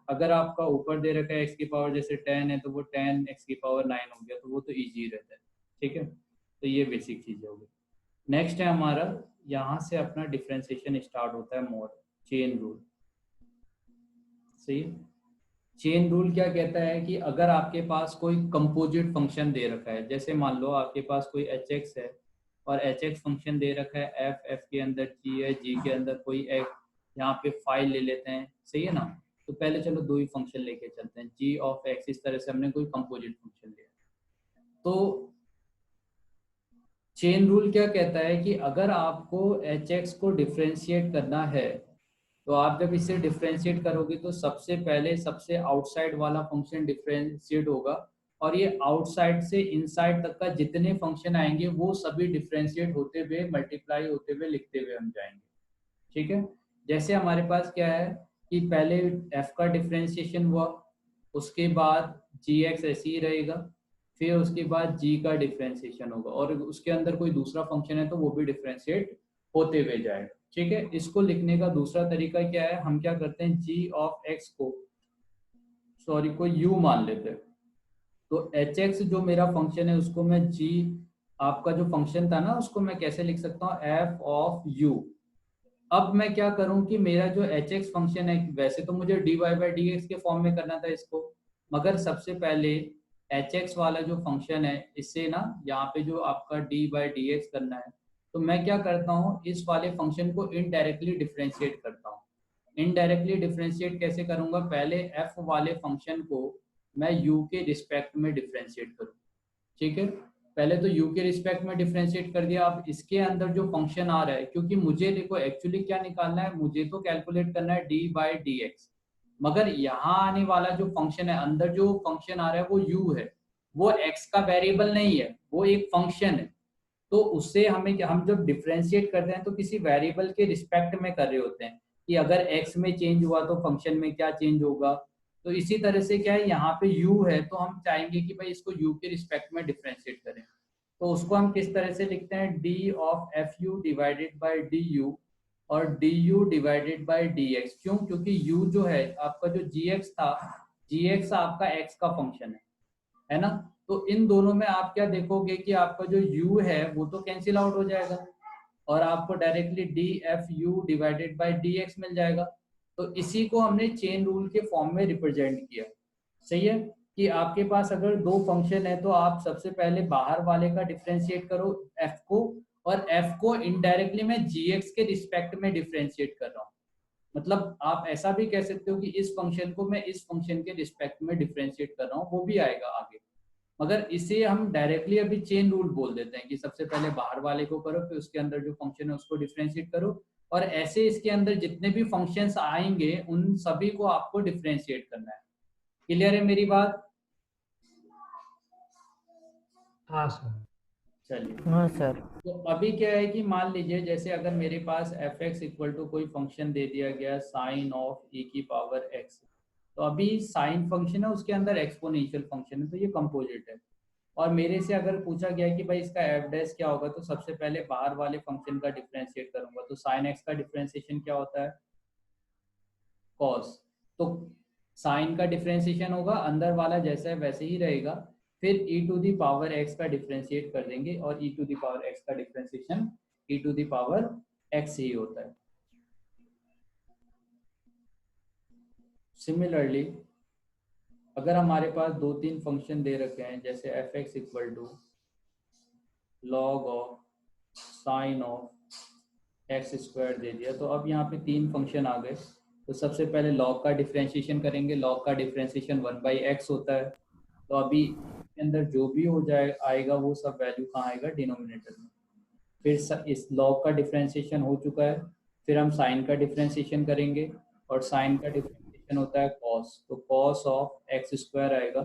अगर आपका ऊपर दे रखा है एक्स की पावर जैसे 10 है तो वो 10 x⁹ हो गया, तो वो तो ईजी रहता है। ठीक है। तो ये बेसिक चीज़ होगी। नेक्स्ट है हमारा, यहाँ से अपना डिफ्रेंशिएशन स्टार्ट होता है मोड, चेन रूल। सही। चेन रूल क्या कहता है कि अगर आपके पास कोई कंपोजिट फंक्शन दे रखा है, जैसे मान लो आपके पास कोई hx है और hx फंक्शन दे रखा है, f के अंदर g है, g के अंदर कोई एक यहाँ पे फाइल ले लेते हैं। सही है ना। तो पहले चलो दो ही फंक्शन लेके चलते हैं, g ऑफ x, इस तरह से हमने कोई कंपोजिट फंक्शन लिया। तो चेन रूल क्या कहता है कि अगर आपको hx को डिफ्रेंशिएट करना है तो आप जब इसे डिफ्रेंशिएट करोगे तो सबसे पहले सबसे आउटसाइड वाला फंक्शन डिफ्रेंशिएट होगा, और ये आउटसाइड से इनसाइड तक का जितने फंक्शन आएंगे वो सभी डिफ्रेंशिएट होते हुए, मल्टीप्लाई होते हुए, लिखते हुए हम जाएंगे। ठीक है। जैसे हमारे पास क्या है कि पहले f का डिफ्रेंशिएशन हुआ, उसके बाद gx ऐसे ही रहेगा, फिर उसके बाद g का डिफ्रेंशिएशन होगा और उसके अंदर कोई दूसरा फंक्शन है तो वो भी डिफ्रेंशिएट होते हुए जाएगा। ठीक है। इसको लिखने का दूसरा तरीका क्या है, हम क्या करते हैं, g ऑफ x को u मान लेते हैं। तो hx जो मेरा फंक्शन है उसको मैं g, आपका जो फंक्शन था ना उसको मैं कैसे लिख सकता हूँ, f ऑफ u। अब मैं क्या करूं कि मेरा जो hx फंक्शन है, वैसे तो मुझे dy/dx के फॉर्म में करना था इसको, मगर सबसे पहले hx वाला जो फंक्शन है इससे ना यहाँ पे जो आपका dy/dx करना है, तो मैं क्या करता हूँ, इस वाले फंक्शन को इनडायरेक्टली डिफरेंशिएट करता हूँ। इनडायरेक्टली डिफरेंशिएट कैसे करूंगा, पहले f वाले फंक्शन को मैं u के रिस्पेक्ट में डिफरेंशिएट करूँ। ठीक है। पहले तो u के रिस्पेक्ट में डिफरेंशिएट कर दिया। अब इसके अंदर जो फंक्शन आ रहा है, क्योंकि मुझे देखो एक्चुअली क्या निकालना है, मुझे तो कैलकुलेट करना है dy/dx, मगर यहाँ आने वाला जो फंक्शन है, अंदर जो फंक्शन आ रहा है वो u है, वो x का वेरिएबल नहीं है, वो एक फंक्शन है। तो उससे हमें, हम जब डिफरेंशिएट करते हैं तो किसी वेरिएबल के रिस्पेक्ट में कर रहे होते हैं कि अगर x में चेंज हुआ तो फंक्शन में क्या चेंज होगा। तो इसी तरह से क्या है, यहाँ पे u है तो हम चाहेंगे कि भाई इसको u के रिस्पेक्ट में डिफरेंशिएट करें। तो उसको हम किस तरह से लिखते हैं, d of fu divided by du और du डिवाइडेड बाय dx। क्यों, क्योंकि u जो है आपका, जो gx था, gx आपका x का फंक्शन है ना। तो इन दोनों में आप क्या देखोगे कि आपका जो u है वो तो कैंसिल आउट हो जाएगा और आपको directly dfu divided by dx मिल जाएगा। तो इसी को हमने चेन रूल के फॉर्म में रिप्रेजेंट किया। सही है। कि आपके पास अगर दो फंक्शन है तो आप सबसे पहले बाहर वाले का डिफरेंशिएट करो f को, और f को इनडायरेक्टली मैं gx के रिस्पेक्ट में डिफरेंशिएट कर रहा हूँ। मतलब आप ऐसा भी कह सकते हो कि इस फंक्शन को मैं इस फंक्शन के रिस्पेक्ट में डिफरेंशिएट कर रहा हूँ, वो भी आएगा आगे। मगर इसे हम डायरेक्टली अभी चेन रूल बोल देते हैं कि सबसे पहले बाहर वाले को करो, फिर उसके अंदर जो फंक्शन है उसको डिफरेंशिएट करो, और ऐसे इसके अंदर जितने भी फंक्शंस आएंगे उन सभी को आपको डिफरेंशिएट करना है। क्लियर है मेरी बात? हाँ सर। चलिए, हाँ सर। तो अभी क्या है कि मान लीजिए जैसे अगर मेरे पास एफ एक्स इक्वल टू कोई फंक्शन दे दिया गया साइन ऑफ e की पावर x, तो अभी साइन फंक्शन है उसके अंदर एक्सपोनेंशियल फंक्शन है, तो ये कंपोजिट है। और मेरे से अगर पूछा गया कि भाई इसका एफ डैश क्या होगा, तो सबसे पहले बाहर वाले फंक्शन का डिफरेंशिएट करूंगा, तो साइन एक्स का डिफरेंशिएशन क्या होता है? कॉस। तो साइन का डिफरेंशिएशन होगा, अंदर वाला जैसा है वैसे ही रहेगा, फिर e to the power x का डिफरेंशिएट कर देंगे, और e to the power x का differentiation e to the power x ही होता है। सिमिलरली अगर हमारे पास दो तीन फंक्शन दे रखे हैं, जैसे f x equal to log of sine of x square दे दिया, तो अब यहाँ पे तीन फंक्शन आ गए। तो सबसे पहले लॉग का डिफरेंशिएशन करेंगे, लॉग का डिफरेंशिएशन 1/x होता है, तो अभी इसके अंदर जो भी हो जाए आएगा वो सब वैल्यू कहाँ आएगा? डिनोमिनेटर में। फिर इस लॉग का डिफरेंशिएशन हो चुका है, फिर हम साइन का डिफरेंशिएशन करेंगे, और साइन का डिफरेंशिएशन होता है कॉस, तो कॉस ऑफ एक्स स्क्वायर आएगा,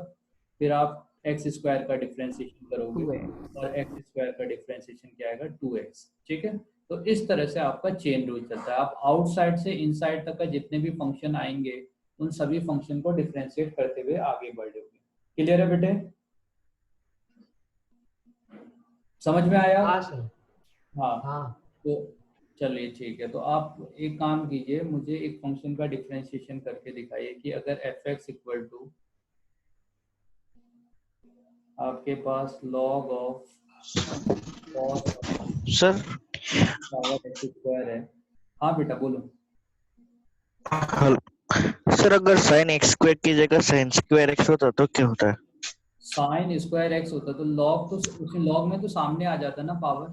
फिर आप एक्स स्क्वायर का डिफरेंशिएशन करोगे, और एक्स स्क्वायर का डिफरेंशिएशन क्या आएगा? 2x। ठीक है, तो इस तरह से आपका चेन रूल चलता है। आप आउटसाइड से इनसाइड तक का जितने भी फंक्शन आएंगे उन सभी फंक्शन को डिफरेंशिएट करते हुए आगे बढ़ोगे। क्लियर है बेटे? समझ में आया? हाँ सर। हाँ। हाँ। तो चलिए ठीक है, तो आप एक काम कीजिए, मुझे एक फंक्शन का डिफरेंशिएशन करके दिखाइए कि अगर एफ एक्स इक्वल टू आपके पास log of sir power x square है। हाँ बेटा बोलो। सर अगर साइन एक्स स्क्वायर की जगह साइन स्क्वायर एक्स होता तो क्या होता है? साइन स्क्वायर एक्स होता तो लॉग, तो उसमें लॉग में तो सामने आ जाता ना पावर,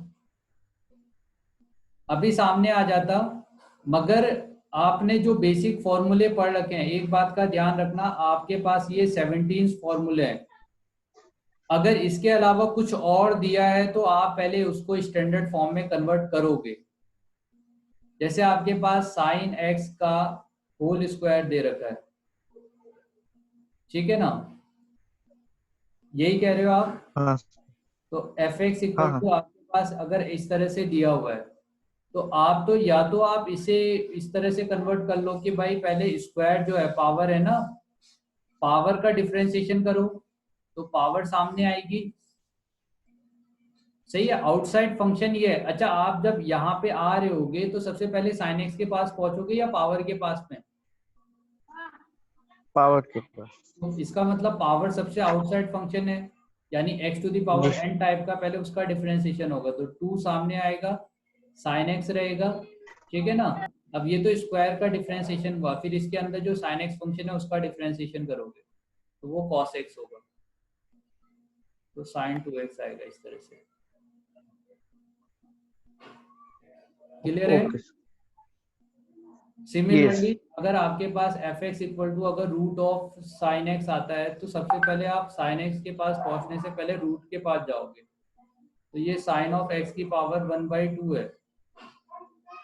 अभी सामने आ जाता। मगर आपने जो बेसिक फॉर्मूले पढ़ रखे हैं, एक बात का ध्यान रखना, आपके पास ये 17 फॉर्मूले हैं। अगर इसके अलावा कुछ और दिया है तो आप पहले उसको स्टैंडर्ड फॉर्म में कन्वर्ट करोगे। जैसे आपके पास साइन एक्स का होल स्क्वायर दे रखा है, ठीक है ना? यही कह रहे हो आप? हाँ तो एफ एक्स इक्वल हाँ टू आपके पास अगर इस तरह से दिया हुआ है, तो आप तो या तो आप इसे इस तरह से कन्वर्ट कर लो कि भाई पहले स्क्वायर जो है पावर है ना, पावर का डिफरेंशिएशन करो तो पावर सामने आएगी। सही है, आउटसाइड फंक्शन ये है। अच्छा, आप जब यहाँ पे आ रहे होगे तो सबसे पहले साइन एक्स के पास पहुंचोगे या पावर के पास में? पावर के पास। तो इसका मतलब पावर सबसे आउटसाइड फंक्शन है, यानी x to the power n type का पहले उसका डिफरेंशिएशन होगा, तो 2 सामने आएगा, साइन एक्स रहेगा। ठीक है ना? अब ये तो स्क्वायर का डिफरेंशिएशन हुआ, फिर इसके अंदर जो साइन एक्स फंक्शन है उसका डिफरेंशिएशन करोगे तो वो कॉस एक्स होगा, तो साइन 2x आएगा इस तरह से। क्लियर है? ओके। सिमिलरली अगर आपके पास एफ एक्स इक्वल टू अगर रूट ऑफ साइन एक्स आता है, तो सबसे पहले आप साइन एक्स के पास पहुंचने से पहले रूट के पास जाओगे, तो ये साइन ऑफ एक्स की पावर 1/2 है,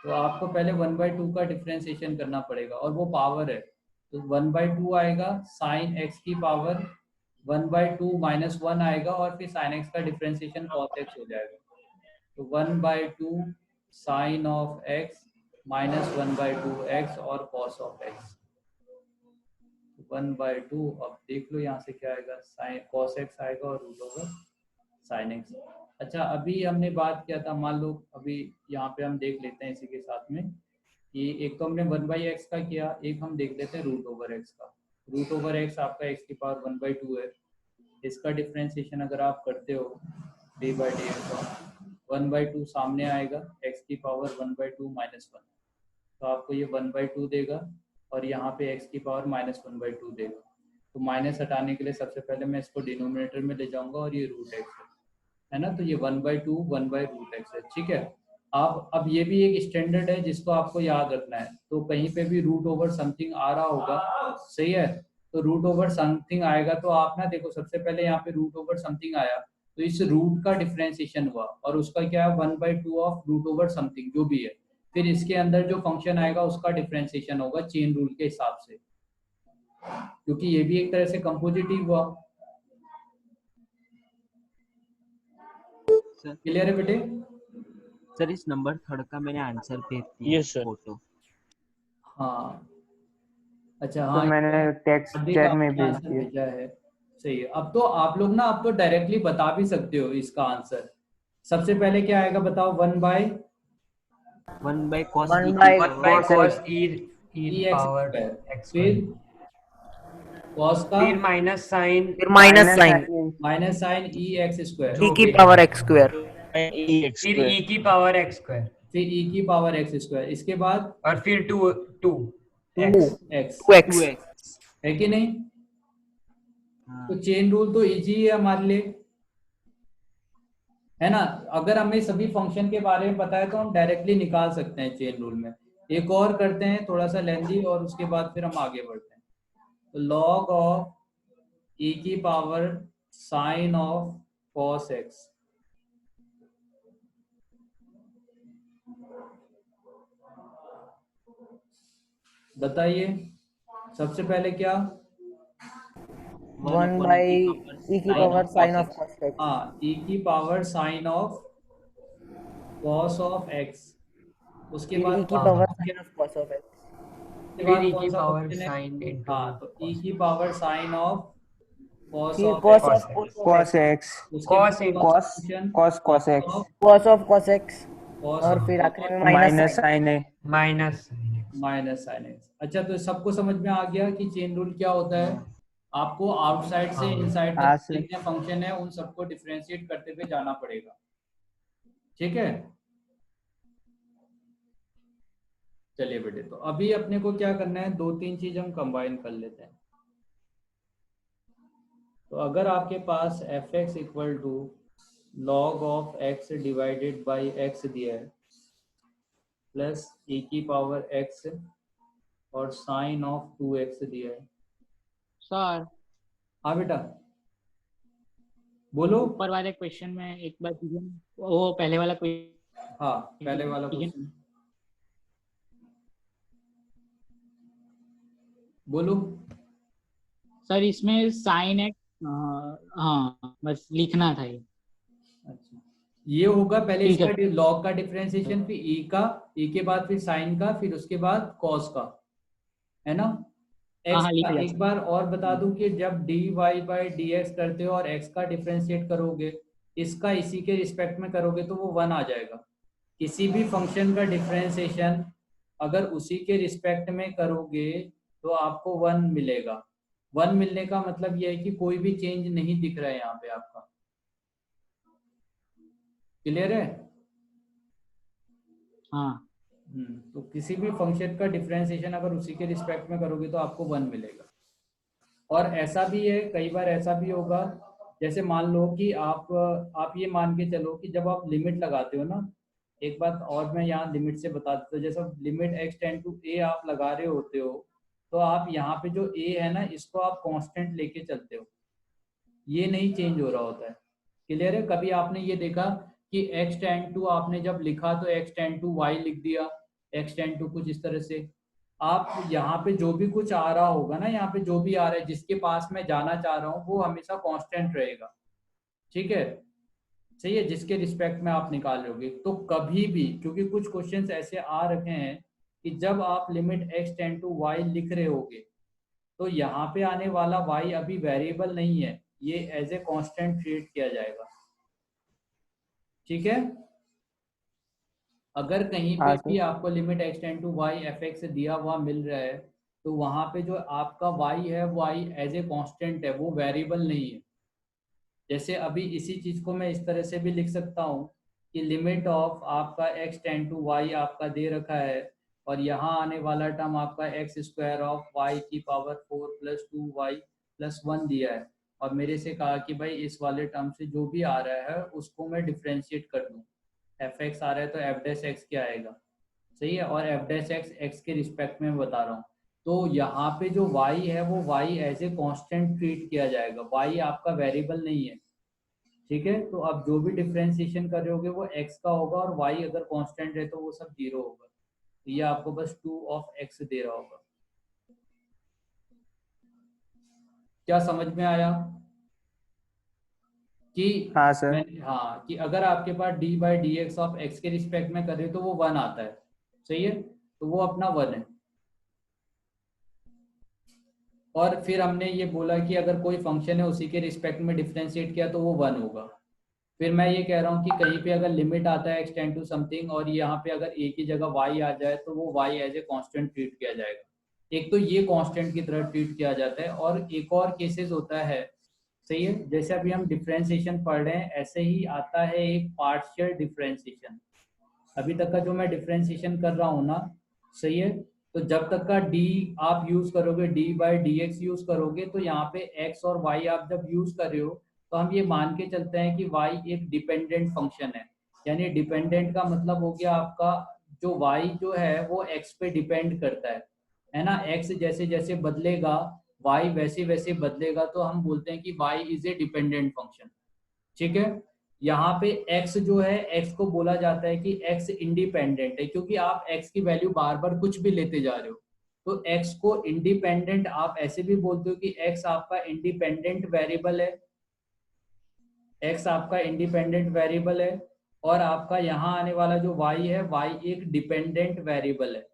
तो आपको पहले 1/2 का डिफरेंशिएशन करना पड़ेगा, और वो पावर है, तो 1/2 आएगा, साइन एक्स की पावर 1/2 माइनस 1 आएगा, और फिर साइन एक्स का डिफरेंशिएशन कॉस एक्स हो जाएगा, तो 1/2 sine of X minus 1/2 X और कॉस ऑफ एक्स 1/2। अब देख लो यहाँ से क्या आएगा, साइन कॉस एक्स आएगा और रूट ओवर साइन एक्स। अच्छा, अभी हमने बात किया था, मान लो अभी यहाँ पे हम देख लेते हैं इसी के साथ में कि एक तो हमने 1/x का किया, एक हम देख लेते हैं रूट ओवर एक्स का। रूट ओवर एक्स आपका x की पावर 1/2 है, इसका डिफरेंशिएशन अगर आप करते हो d/dx का 1/2 सामने आएगा, x की पावर 1/2 माइनस 1, तो आपको ये 1/2 देगा, और यहाँ पे x की पावर -1/2 देगा। तो माइनस हटाने के लिए सबसे पहले मैं इसको डिनोमिनेटर में ले जाऊंगा और ये रूट एक्स है ना, तो ये 1/2 1/√x है, ठीक है। अब ये भी एक स्टैंडर्ड है जिसको आपको याद रखना है, तो कहीं पे भी रूट ओवर समथिंग आ रहा होगा, सही है, तो रूट ओवर समथिंग आएगा तो आप ना देखो सबसे पहले यहाँ पे रूट ओवर समथिंग आया तो इस रूट का डिफरेंशिएशन हुआ और उसका क्या है 1/2 ऑफ रूट ओवर समथिंग जो भी है, फिर इसके अंदर जो फंक्शन आएगा उसका डिफरेंशिएशन होगा चेन रूल के हिसाब से, क्योंकि ये भी एक तरह से कंपोजिटिव हुआ। क्लियर है बेटे? सर इस नंबर 3 का मैंने आंसर भेज दिया Yes, sir. फोटो। हाँ अच्छा, तो हाँ मैंने टेक्स्ट आदि का चैट में आपने भेज आंसर दिया। भेजा है, सही है। अब तो आप लोग ना अब तो डायरेक्टली बता भी सकते हो इसका आंसर। सबसे पहले क्या आएगा बताओ, 1/cos 1 by cos 1 e by की one power by cos cos x, E x power square, x फिर स्क्वायर, cos का फिर माइनस साइन फिर माइनस साइन माइनस साइन ई एक्स स्क्वायर, e की पावर x स्क्वायर, X फिर square. ई की power x square, फिर ई की पावर एक्स स्क्वायर, इसके बाद और फिर to to 2 x. X, 2x 2x। है कि नहीं? हाँ तो चेन रूल तो इजी है हमारे लिए, है ना। अगर हमें सभी फंक्शन के बारे में पता है तो हम डायरेक्टली निकाल सकते हैं चेन रूल में। एक और करते हैं थोड़ा सा लेंदी और उसके बाद फिर हम आगे बढ़ते हैं। तो लॉग ऑफ e की power sine of cos x, बताइए सबसे पहले क्या? 1 by e की power sine of cos x, हाँ, e की power sine of cos of x, उसके फिर बाद e की कौन सा पावर function साइन है? ऑफ cos ऑफ x, उसके फिर बाद ई कौन की सा पावर फंक्शन है? साइन इनटू हाँ, तो e की पावर साइन ऑफ cos फिर of cos x, of cos x, उसके cos बाद in- कौन सा cos function? cos x, of cos of cos x, cos और ऑफ फिर cos आखिरी में minus sine. Minus minus sine X. अच्छा, तो सबको समझ में आ गया कि चेन रूल क्या होता है? आपको आउटसाइड से हाँ। इनसाइड हाँ, तक सर। जितने फंक्शन है उन सबको डिफरेंशिएट करते हुए जाना पड़ेगा, ठीक है। चलिए बेटे, तो अभी अपने को क्या करना है, 2-3 चीज हम कंबाइन कर लेते हैं। तो अगर आपके पास f x equal to log of x divided by x दिया है प्लस e की पावर x और साइन ऑफ 2x दिया है। सर हाँ बेटा बोलो। ऊपर वाले क्वेश्चन में एक बार कीजिए ना। वो पहले वाला क्वेश्चन। हाँ, पहले वाला ठीक है। क्वेश्चन बोलो। सर इसमें साइन एक्स, हाँ बस लिखना था ये। अच्छा, ये होगा पहले ठीक है। इसका लॉग का डिफरेंशिएशन, फिर e का, e के बाद फिर साइन का, फिर उसके बाद cos का, है ना। हाँ x हाँ लिख का लिया एक सर। बार और बता दूं कि जब dy बाई dx करते हो और x का डिफरेंशिएट करोगे, इसका इसी के रिस्पेक्ट में करोगे तो वो 1 आ जाएगा। किसी भी फंक्शन का डिफरेंशिएशन अगर उसी के रिस्पेक्ट में करोगे तो आपको 1 मिलेगा। 1 मिलने का मतलब ये है कि कोई भी चेंज नहीं दिख रहा है यहाँ पे आपका। क्लियर है? हाँ तो किसी भी फंक्शन का डिफरेंशिएशन अगर उसी के रिस्पेक्ट में करोगे तो आपको 1 मिलेगा। और ऐसा भी है, कई बार ऐसा भी होगा, जैसे मान लो कि आप ये मान के चलो कि जब आप लिमिट लगाते हो ना, एक बात और मैं यहाँ लिमिट से बता देता हूँ, जैसे limit x tend to a आप लगा रहे होते हो तो आप यहाँ पे जो a है ना इसको आप कांस्टेंट लेके चलते हो, ये नहीं चेंज हो रहा होता है। क्लियर है? कभी आपने ये देखा कि x टेंड टू आपने जब लिखा तो x टेंड टू y लिख दिया, x टेंड टू कुछ इस तरह से। आप यहाँ पे जो भी कुछ आ रहा होगा ना, यहाँ पे जो भी आ रहा है जिसके पास मैं जाना चाह रहा हूँ वो हमेशा कांस्टेंट रहेगा, ठीक है, सही है, जिसके रिस्पेक्ट में आप निकाल लोगे। तो कभी भी, क्योंकि कुछ क्वेश्चंस ऐसे आ रखे हैं कि जब आप limit x tend to y लिख रहे होगे तो यहाँ पे आने वाला y अभी वेरिएबल नहीं है, ये एज ए कांस्टेंट ट्रीट किया जाएगा, ठीक है। अगर कहीं पे हाँ भी सर। आपको limit x tend to y F X दिया हुआ मिल रहा है तो वहां पे जो आपका y है y एज ए कांस्टेंट है, वो वेरिएबल नहीं है। जैसे अभी इसी चीज को मैं इस तरह से भी लिख सकता हूँ कि लिमिट ऑफ आपका x टेंड टू y आपका दे रखा है और यहाँ आने वाला टर्म आपका x स्क्वायर ऑफ y की पावर 4 + 2y +1 दिया है और मेरे से कहा कि भाई इस वाले टर्म से जो भी आ रहा है उसको मैं डिफ्रेंशिएट कर दूं, fx आ रहा है तो f डैश x क्या आएगा, सही है, और f डैश x x के रिस्पेक्ट में बता रहा हूँ। तो यहाँ पे जो y है वो y as a constant treat किया जाएगा, y आपका वेरिएबल नहीं है, ठीक है। तो आप जो भी डिफ्रेंशिएशन कर रहे होगे वो x का होगा और y अगर कांस्टेंट है तो वो सब 0 होगा। तो ये आपको बस 2 ऑफ x दे रहा होगा। क्या समझ में आया कि हाँ सर। हाँ कि अगर आपके पास d by D x of x के रिस्पेक्ट में कर रहे हो तो वो 1 आता है, सही है, तो वो अपना 1 है। और फिर हमने ये बोला कि अगर कोई फंक्शन है उसी के रिस्पेक्ट में डिफरेंशिएट किया तो वो 1 होगा। फिर मैं ये कह रहा हूँ कि कहीं पे अगर लिमिट आता है एक्स टेंड टू समथिंग और यहाँ पे अगर ए की जगह वाई आ जाए तो वो Y as a constant treat किया जाएगा। एक तो ये कांस्टेंट की तरह ट्रीट किया जाता है और एक और केसेस होता है, सही है, जैसे अभी हम डिफरेंशिएशन पढ़ रहे हैं ऐसे ही आता है एक पार्शियल डिफरेंशिएशन। अभी तक का जो मैं डिफरेंशिएशन कर रहा हूँ ना, सही है, तो जब तक का डी आप यूज करोगे, D by D x use करोगे, तो यहाँ पे एक्स और वाई आप जब यूज कर रहे हो तो हम ये मान के चलते हैं कि y एक डिपेंडेंट फंक्शन है। यानी डिपेंडेंट का मतलब हो गया आपका जो y जो है वो x पे डिपेंड करता है ना, x जैसे जैसे बदलेगा y वैसे वैसे बदलेगा, तो हम बोलते हैं कि y is a dependent function, ठीक है। यहाँ पे x जो है x को बोला जाता है कि x इंडिपेंडेंट है, क्योंकि आप x की वैल्यू बार बार कुछ भी लेते जा रहे हो, तो x को इंडिपेंडेंट आप ऐसे भी बोलते हो कि x आपका इंडिपेंडेंट वेरिएबल है, x आपका इंडिपेंडेंट वेरिएबल है, और आपका यहाँ आने वाला जो y है y एक डिपेंडेंट वेरिएबल है,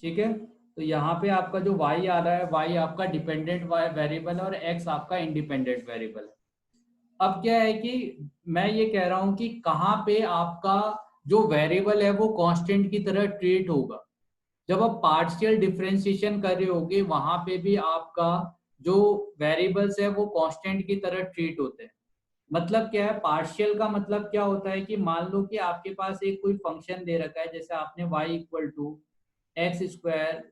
ठीक है। तो यहाँ पे आपका जो y आ रहा है y आपका डिपेंडेंट वेरिएबल है और x आपका इंडिपेंडेंट वेरिएबल है। अब क्या है कि मैं ये कह रहा हूँ कि कहाँ पे आपका जो वेरिएबल है वो कांस्टेंट की तरह ट्रीट होगा, जब आप पार्शियल डिफरेंशिएशन कर रहे होगे वहां पे भी आपका जो वेरिएबल्स है वो कांस्टेंट की तरह ट्रीट होते हैं। मतलब क्या है, पार्शियल का मतलब क्या होता है कि मान लो कि आपके पास एक कोई फंक्शन दे रखा है, जैसे आपने y equal to X square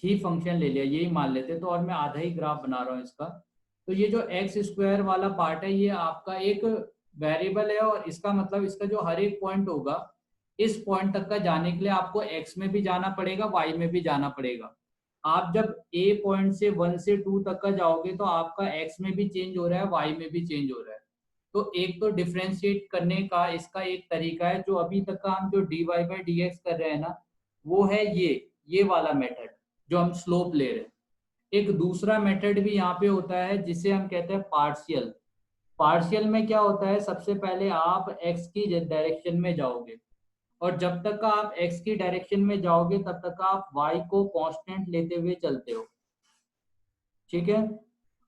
ही फंक्शन ले लिया, यही मान लेते हैं, तो और मैं आधा ही ग्राफ बना रहा हूँ इसका। तो ये जो एक्स स्क्वायर वाला पार्ट है ये आपका एक वेरिएबल है और इसका मतलब इसका जो हर एक पॉइंट होगा इस पॉइंट तक का जाने के लिए आपको x में भी जाना पड़ेगा y में भी जाना पड़ेगा। आप जब a पॉइंट से 1 से 2 तक का जाओगे तो आपका x में भी चेंज हो रहा है y में भी चेंज हो रहा है। तो एक तो डिफरेंशिएट करने का इसका एक तरीका है, जो अभी तक का हम जो dy बाई डी एक्स कर रहे हैं ना वो है ये वाला मेथड जो हम स्लोप ले रहे हैं। एक दूसरा मेथड भी यहाँ पे होता है जिसे हम कहते हैं पार्शियल। पार्शियल में क्या होता है, सबसे पहले आप x की डायरेक्शन में जाओगे और जब तक आप x की डायरेक्शन में जाओगे तब तक आप y को कांस्टेंट लेते हुए चलते हो, ठीक है।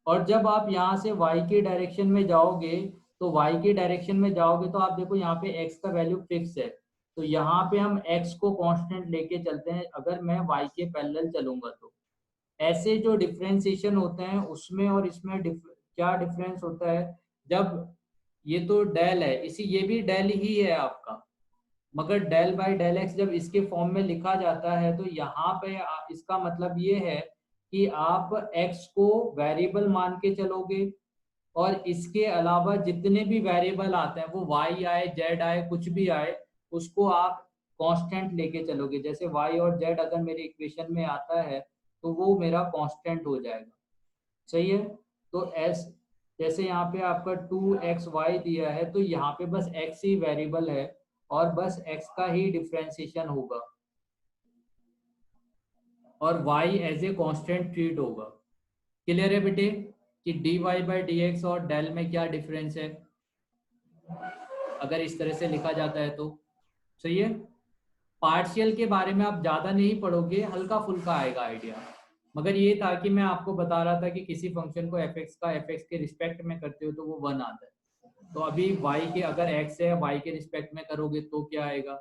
और जब आप यहाँ से y की डायरेक्शन में जाओगे तो y की डायरेक्शन में जाओगे तो आप देखो यहाँ पे x का वैल्यू फिक्स है, तो यहाँ पे हम x को कांस्टेंट लेके चलते हैं अगर मैं y के पैरेलल चलूंगा। तो ऐसे जो डिफरेंशिएशन होते हैं उसमें और इसमें क्या डिफरेंस होता है, जब ये तो डेल है इसी ये भी डेल ही है आपका, मगर डेल बाई डेल एक्स जब इसके फॉर्म में लिखा जाता है तो यहाँ पे इसका मतलब ये है कि आप x को वेरिएबल मान के चलोगे और इसके अलावा जितने भी वेरिएबल आते हैं वो y आए z आए कुछ भी आए उसको आप कांस्टेंट लेके चलोगे। जैसे y और z अगर मेरे इक्वेशन में आता है तो वो मेरा कांस्टेंट हो जाएगा, सही है। तो s जैसे यहाँ पे आपका 2xy दिया है तो यहाँ पे बस x ही वेरिएबल है और बस x का ही डिफरेंशिएशन होगा और y as a constant treat होगा। क्लियर है बेटे कि dy बाई dx और डेल में क्या डिफरेंस है अगर इस तरह से लिखा जाता है तो, सही है। पार्शियल के बारे में आप ज्यादा नहीं पढ़ोगे, हल्का फुल्का आएगा आइडिया, मगर ये था कि मैं आपको बता रहा था कि किसी फंक्शन को fx के रिस्पेक्ट में करते हो तो वो 1 आता है। तो अभी y के अगर x है y के रिस्पेक्ट में करोगे तो क्या आएगा,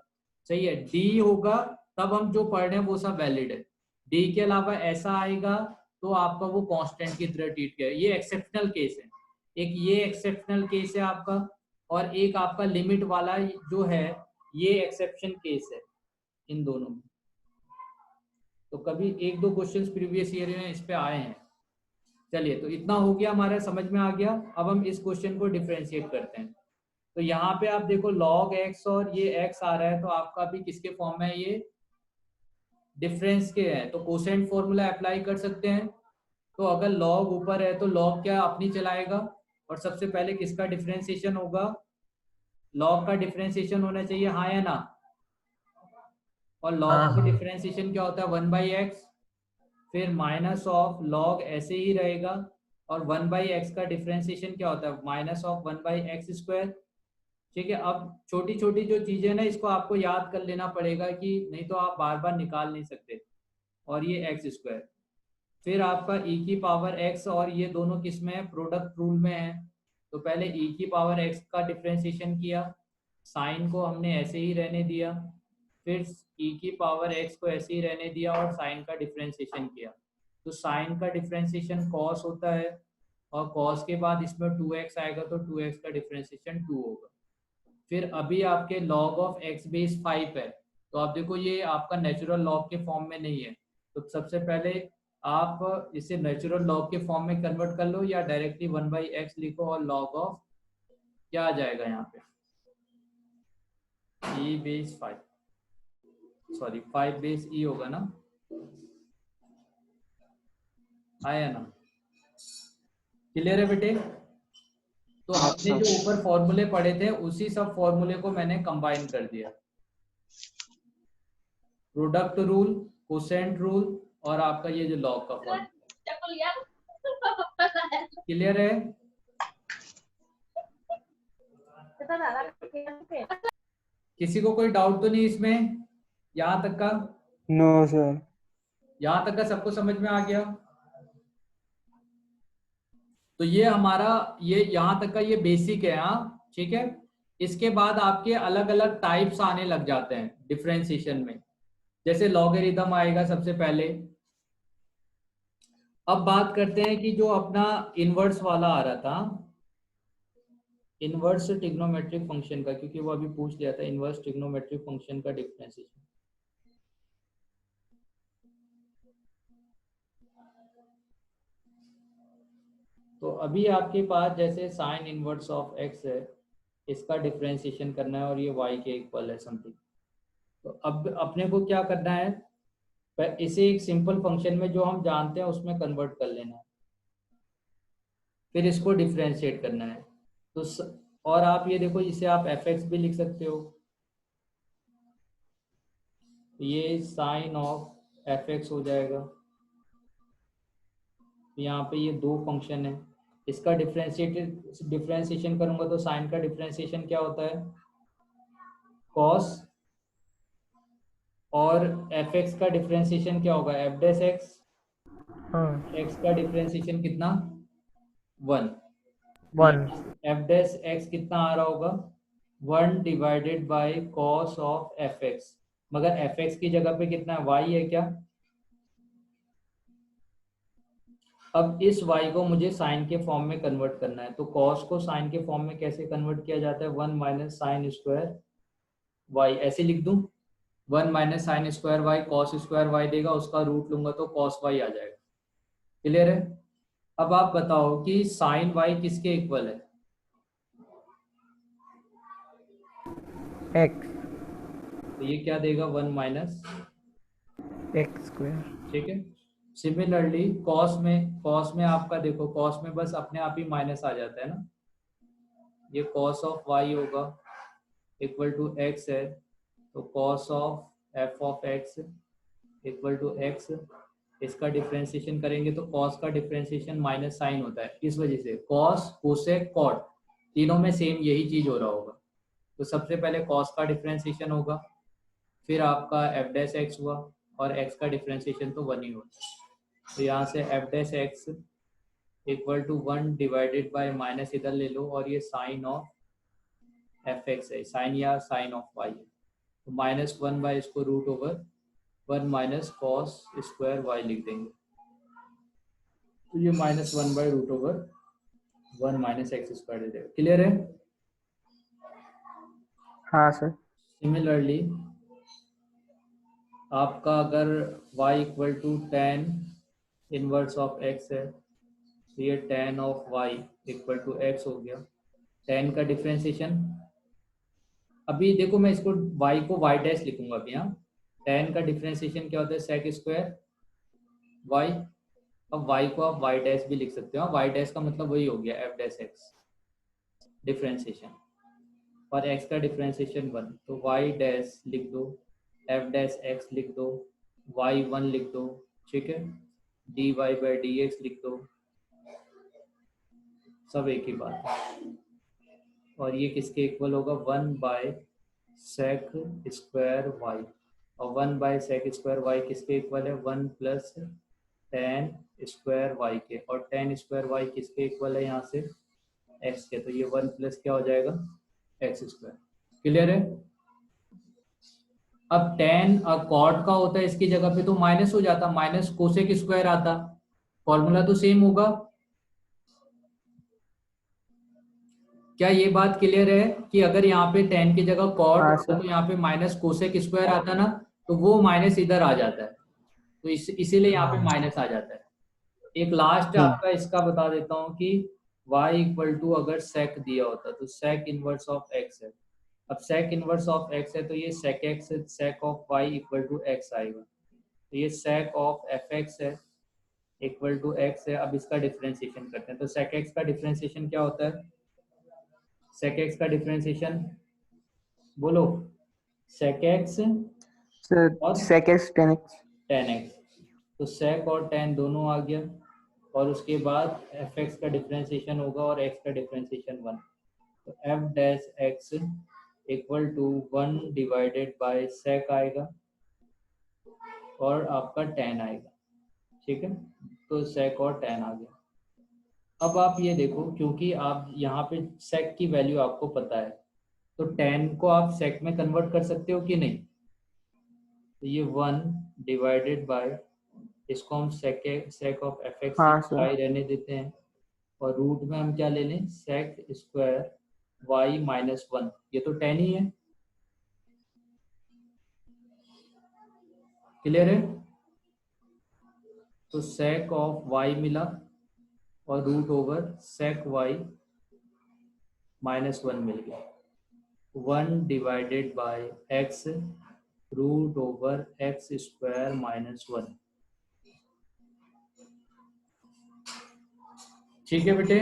सही है, d होगा, तब हम जो पढ़ रहे हैं वो सब वैलिड है। d के अलावा ऐसा आएगा तो आपका वो कांस्टेंट की तरह ट्रीट किया। ये एक्सेप्शनल केस है, एक ये एक्सेप्शनल केस है आपका और एक आपका लिमिट वाला जो है ये एक्सेप्शन केस है इन दोनों में। तो कभी एक दो क्वेश्चंस प्रीवियस ईयर में इस पे आए हैं। चलिए, तो इतना हो गया, हमारा समझ में आ गया। अब हम इस क्वेश्चन को डिफरेंशिएट करते हैं। तो यहाँ पे आप देखो log x और ये x आ रहा है, तो आपका भी किसके फॉर्म में है, ये डिफरेंस के हैं, तो कोसेंट फॉर्मूला अप्लाई कर सकते हैं। तो अगर log ऊपर है तो log क्या अपनी चलाएगा, और सबसे पहले किसका डिफरेंशिएशन होगा, log का डिफरेंशिएशन होना चाहिए, हाँ या ना। और log हाँ, का हाँ। डिफरेंशिएशन क्या होता है, 1/x, फिर माइनस ऑफ log ऐसे ही रहेगा, और 1/x का डिफरेंशिएशन क्या होता है, माइनस ऑफ 1/x²। ठीक है, अब छोटी छोटी जो चीजें ना, इसको आपको याद कर लेना पड़ेगा, कि नहीं तो आप बार बार निकाल नहीं सकते। और ये x², फिर आपका e की पावर x, और ये दोनों किस में है, प्रोडक्ट रूल में है। तो पहले e की पावर x का डिफरेंशिएशन किया, साइन को हमने ऐसे ही रहने दिया, फिर e की पावर x को ऐसे ही रहने दिया, और साइन का डिफरेंशिएशन किया। तो साइन का डिफरेंशिएशन cos होता है, और cos के बाद इसमें 2x आएगा, तो 2x का डिफरेंशिएशन 2 होगा। फिर अभी आपके log ऑफ x बेस 5 है, तो आप देखो ये आपका नेचुरल लॉग के फॉर्म में नहीं है। तो सबसे पहले आप इसे नेचुरल लॉग के फॉर्म में कन्वर्ट कर लो, या डायरेक्टली 1/x लिखो, और log ऑफ क्या आ जाएगा यहाँ पे, e base 5, sorry 5 base e होगा ना, आया ना। क्लियर है बेटे। तो हमने जो ऊपर फॉर्मूले पढ़े थे, उसी सब फॉर्मूले को मैंने कंबाइन कर दिया, प्रोडक्ट रूल, कोसेंट रूल, और आपका ये जो लॉग का फॉर्मूला। क्लियर है। किसी को कोई डाउट तो नहीं इसमें, यहाँ तक का? No sir. यहाँ तक का सबको समझ में आ गया? तो ये हमारा, ये यहाँ तक का ये बेसिक है, हाँ ठीक है। इसके बाद आपके अलग अलग टाइप्स आने लग जाते हैं डिफरेंशिएशन में, जैसे लॉगरिथम आएगा सबसे पहले। अब बात करते हैं कि जो अपना इनवर्स वाला आ रहा था, इनवर्स ट्रिग्नोमेट्रिक फंक्शन का, क्योंकि वो अभी पूछ लिया था, इनवर्स ट्रिग्नोमेट्रिक फंक्शन का डिफरेंशिएशन। तो अभी आपके पास जैसे साइन इनवर्स ऑफ x है, इसका डिफरेंशिएशन करना है, और ये y के इक्वल है समथिंग। तो अब अपने को क्या करना है, इसे एक सिंपल फंक्शन में जो हम जानते हैं उसमें कन्वर्ट कर लेना है, फिर इसको डिफरेंशिएट करना है। तो और आप ये देखो, इसे आप fx भी लिख सकते हो, ये साइन ऑफ fx हो जाएगा। यहाँ पे ये दो फंक्शन है, इसका डिफरेंशिएशन करूंगा तो साइन का डिफरेंशिएशन क्या होता है, cos, और fx का डिफरेंशिएशन क्या होगा, f डैश x, x का डिफरेंशिएशन कितना, 1, 1 f डैश x कितना आ रहा होगा, 1 divided bye cos of fx। मगर fx की जगह पे कितना है, y है क्या। अब इस y को मुझे साइन के फॉर्म में कन्वर्ट करना है, तो cos को साइन के फॉर्म में कैसे कन्वर्ट किया जाता है, 1 माइनस साइन स्क्वायर y, ऐसे लिख दूं, 1 minus sine square y cos square y देगा, उसका रूट लूंगा तो cos y आ जाएगा। क्लियर है। अब आप बताओ कि साइन y किसके इक्वल है, x तो ये क्या देगा, 1 माइनस x स्क्वायर। ठीक है। सिमिलरली कॉस में आपका देखो, कॉस में बस अपने आप ही माइनस आ जाता है ना, ये कॉस ऑफ y होगा इक्वल टू x है, तो cos of f of x equal to x। इसका डिफरेंशिएशन करेंगे तो कॉस का डिफरेंशिएशन माइनस साइन होता है, इस वजह से कॉस, कोसेक, कॉट तीनों में सेम यही चीज हो रहा होगा। तो सबसे पहले कॉस का डिफरेंशिएशन होगा, फिर आपका f डैश x हुआ, और x का डिफरेंशिएशन तो 1 ही होता है। तो यहाँ से f dash x equal to 1 divided by minus इधर ले लो, और ये साइन ऑफ fx है, साइन या साइन ऑफ y है, तो -1 बाय इसको root over 1 minus cos square y लिख देंगे, तो ये -1 by root over 1 minus x square दे देगा। क्लियर है। हाँ सर। सिमिलरली आपका अगर y equal to tan inverse of x है तो ये tan of y equal to x हो गया। tan का डिफरेंशिएशन, अभी देखो मैं इसको y को y डैश लिखूंगा अभी। यहाँ tan का डिफरेंशिएशन क्या होता है, sec स्क्वायर y। अब y को आप y डैश भी लिख सकते हो, y डैश का मतलब वही हो गया f डैश x डिफरेंशिएशन, और x का डिफरेंशिएशन 1, तो y डैश लिख दो, f डैश x लिख दो, y 1 लिख दो, ठीक है, dy बाई dx लिख दो, सब एक ही बात है। और ये किसके इक्वल होगा, 1 बाय सेक स्क्वायर वाई, और 1 बाय सेक स्क्वायर वाई किसके इक्वल है, 1 प्लस tan स्क्वायर वाई के, और tan स्क्वायर वाई किसके इक्वल है यहाँ से, x के, तो ये 1 प्लस क्या हो जाएगा, x स्क्वायर। क्लियर है। अब tan और cot का होता है इसकी जगह पे तो माइनस हो जाता, माइनस कोसेक स्क्वायर आता, फॉर्मूला तो सेम होगा। क्या ये बात क्लियर है कि अगर यहाँ पे tan की जगह cot हाँ होता तो यहाँ पे माइनस कोसेक स्क्वायर आता ना, तो वो माइनस इधर आ जाता है, तो इसीलिए यहाँ पे माइनस आ जाता है। एक लास्ट आपका इसका बता देता हूँ कि y इक्वल टू अगर sec दिया होता तो sec इनवर्स ऑफ x है। अब sec इनवर्स ऑफ x है तो ये sec x sec of y equal to x आएगा, तो ये sec ऑफ fx है इक्वल टू x है। अब इसका डिफरेंशिएशन करते हैं, तो sec x का डिफरेंशिएशन क्या होता है, sec x का डिफरेंशिएशन बोलो, sec x और sec x tan x, tan x, तो sec और tan दोनों आ गया, और उसके बाद fx का डिफरेंशिएशन होगा और x का डिफरेंशिएशन 1, तो f dash x equal to 1 divided by sec आएगा और आपका tan आएगा, ठीक है, तो sec और tan आ गया। अब आप ये देखो, क्योंकि आप यहाँ पे sec की वैल्यू आपको पता है, तो tan को आप sec में कन्वर्ट कर सकते हो कि नहीं, तो ये 1 डिवाइडेड बाय, इसको हम sec ऑफ fx हाँ y रहने देते हैं, और रूट में हम क्या ले लें, sec स्क्वायर y माइनस 1, ये तो tan ही है। क्लियर है। तो sec ऑफ y मिला और root over sec y minus 1 मिल गया, 1 divided by x root over x square minus 1, ठीक है बेटे।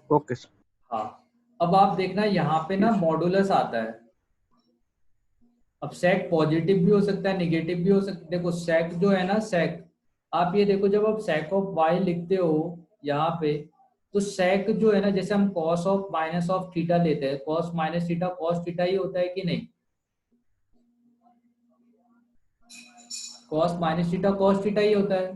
Okay sir. हाँ, अब आप देखना यहाँ पे ना मॉडुलस आता है। अब सेक पॉजिटिव भी हो सकता है, नेगेटिव भी हो सकता है। देखो सेक जो है ना, सेक आप ये देखो, जब आप सेक ऑफ वाई लिखते हो यहाँ पे, तो सेक जो है ना, जैसे हम cos of minus of theta लेते हैं, cos minus theta cos theta ही होता है कि नहीं, cos minus theta cos theta ही होता है,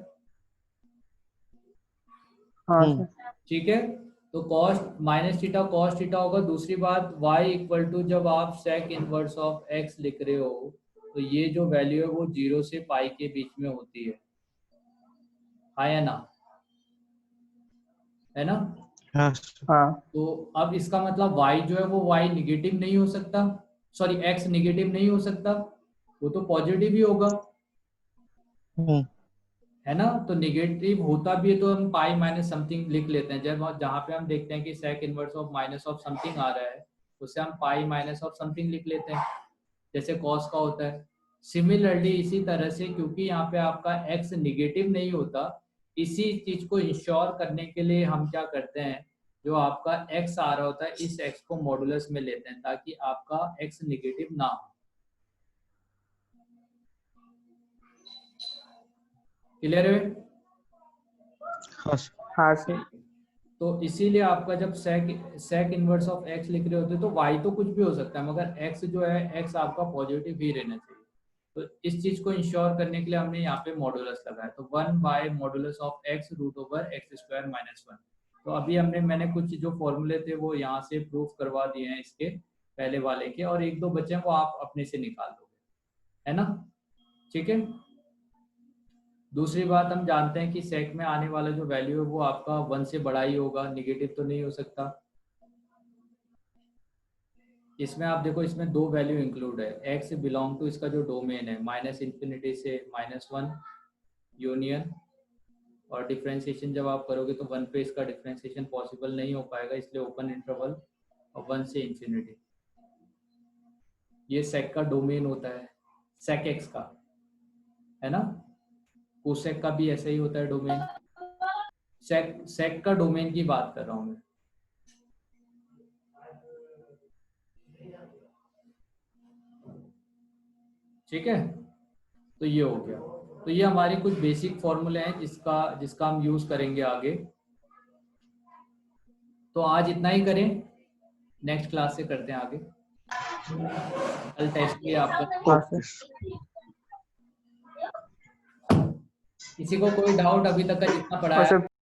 हाँ सर, ठीक है। तो cos minus theta cos theta होगा। दूसरी बात y इक्वल टू, जब आप सेक इनवर्स ऑफ x लिख रहे हो तो ये जो वैल्यू है वो 0 से पाई के बीच में होती है या ना, है ना। हाँ हाँ तो अब इसका मतलब y जो है वो y निगेटिव नहीं हो सकता, सॉरी x निगेटिव नहीं हो सकता, वो तो पॉजिटिव ही होगा, है ना। तो निगेटिव होता भी है तो हम पाई माइनस समथिंग लिख लेते हैं। जब जहाँ पे हम देखते हैं कि sec inverse of minus of something आ रहा है, उससे हम पाई माइनस ऑफ समथिंग लिख लेते हैं, जैसे कॉस का होता है। सिमिलरली इसी तरह से, क्योंकि यहाँ पे आपका x निगेटिव नहीं होता, इसी चीज को इंश्योर करने के लिए हम क्या करते हैं, जो आपका x आ रहा होता है इस x को मॉडुलस में लेते हैं, ताकि आपका x निगेटिव ना हो। क्लियर है। हाँ सर। हाँ सर, तो इसीलिए आपका जब सेक इनवर्स ऑफ x लिख रहे होते तो y तो कुछ भी हो सकता है, मगर x जो है, x आपका पॉजिटिव ही रहना चाहिए। तो इस चीज को इंश्योर करने के लिए हमने यहाँ पे मॉडुलस लगाया, तो 1 by modulus of x root over X square minus 1। तो अभी मैंने कुछ जो फॉर्मूले थे वो यहाँ से प्रूफ करवा दिए हैं, इसके पहले वाले के, और एक दो बचे हैं वो आप अपने से निकाल दोगे, है ना, ठीक है। दूसरी बात, हम जानते हैं कि सेक में आने वाला जो वैल्यू है वो आपका 1 से बड़ा ही होगा, निगेटिव तो नहीं हो सकता। इसमें आप देखो इसमें दो वैल्यू इंक्लूड है, x बिलोंग टू इसका जो डोमेन है -∞ से -1 यूनियन, और डिफरेंशिएशन जब आप करोगे तो 1 पे इसका डिफरेंशिएशन पॉसिबल नहीं हो पाएगा, इसलिए ओपन इंटरवल और 1 से इंफिनिटी। ये सेक का डोमेन होता है, सेक एक्स का, है ना। कोसेक का भी ऐसा ही होता है डोमेन। सेक का डोमेन की बात कर रहा हूं मैं। ठीक है, तो ये हो गया। तो ये हमारी कुछ बेसिक फॉर्मूले हैं जिसका हम यूज करेंगे आगे। तो आज इतना ही करें, नेक्स्ट क्लास से करते हैं आगे। कल टेस्ट लिए आपका। हाँ सर। किसी को कोई डाउट अभी तक का जितना पढ़ाया और सर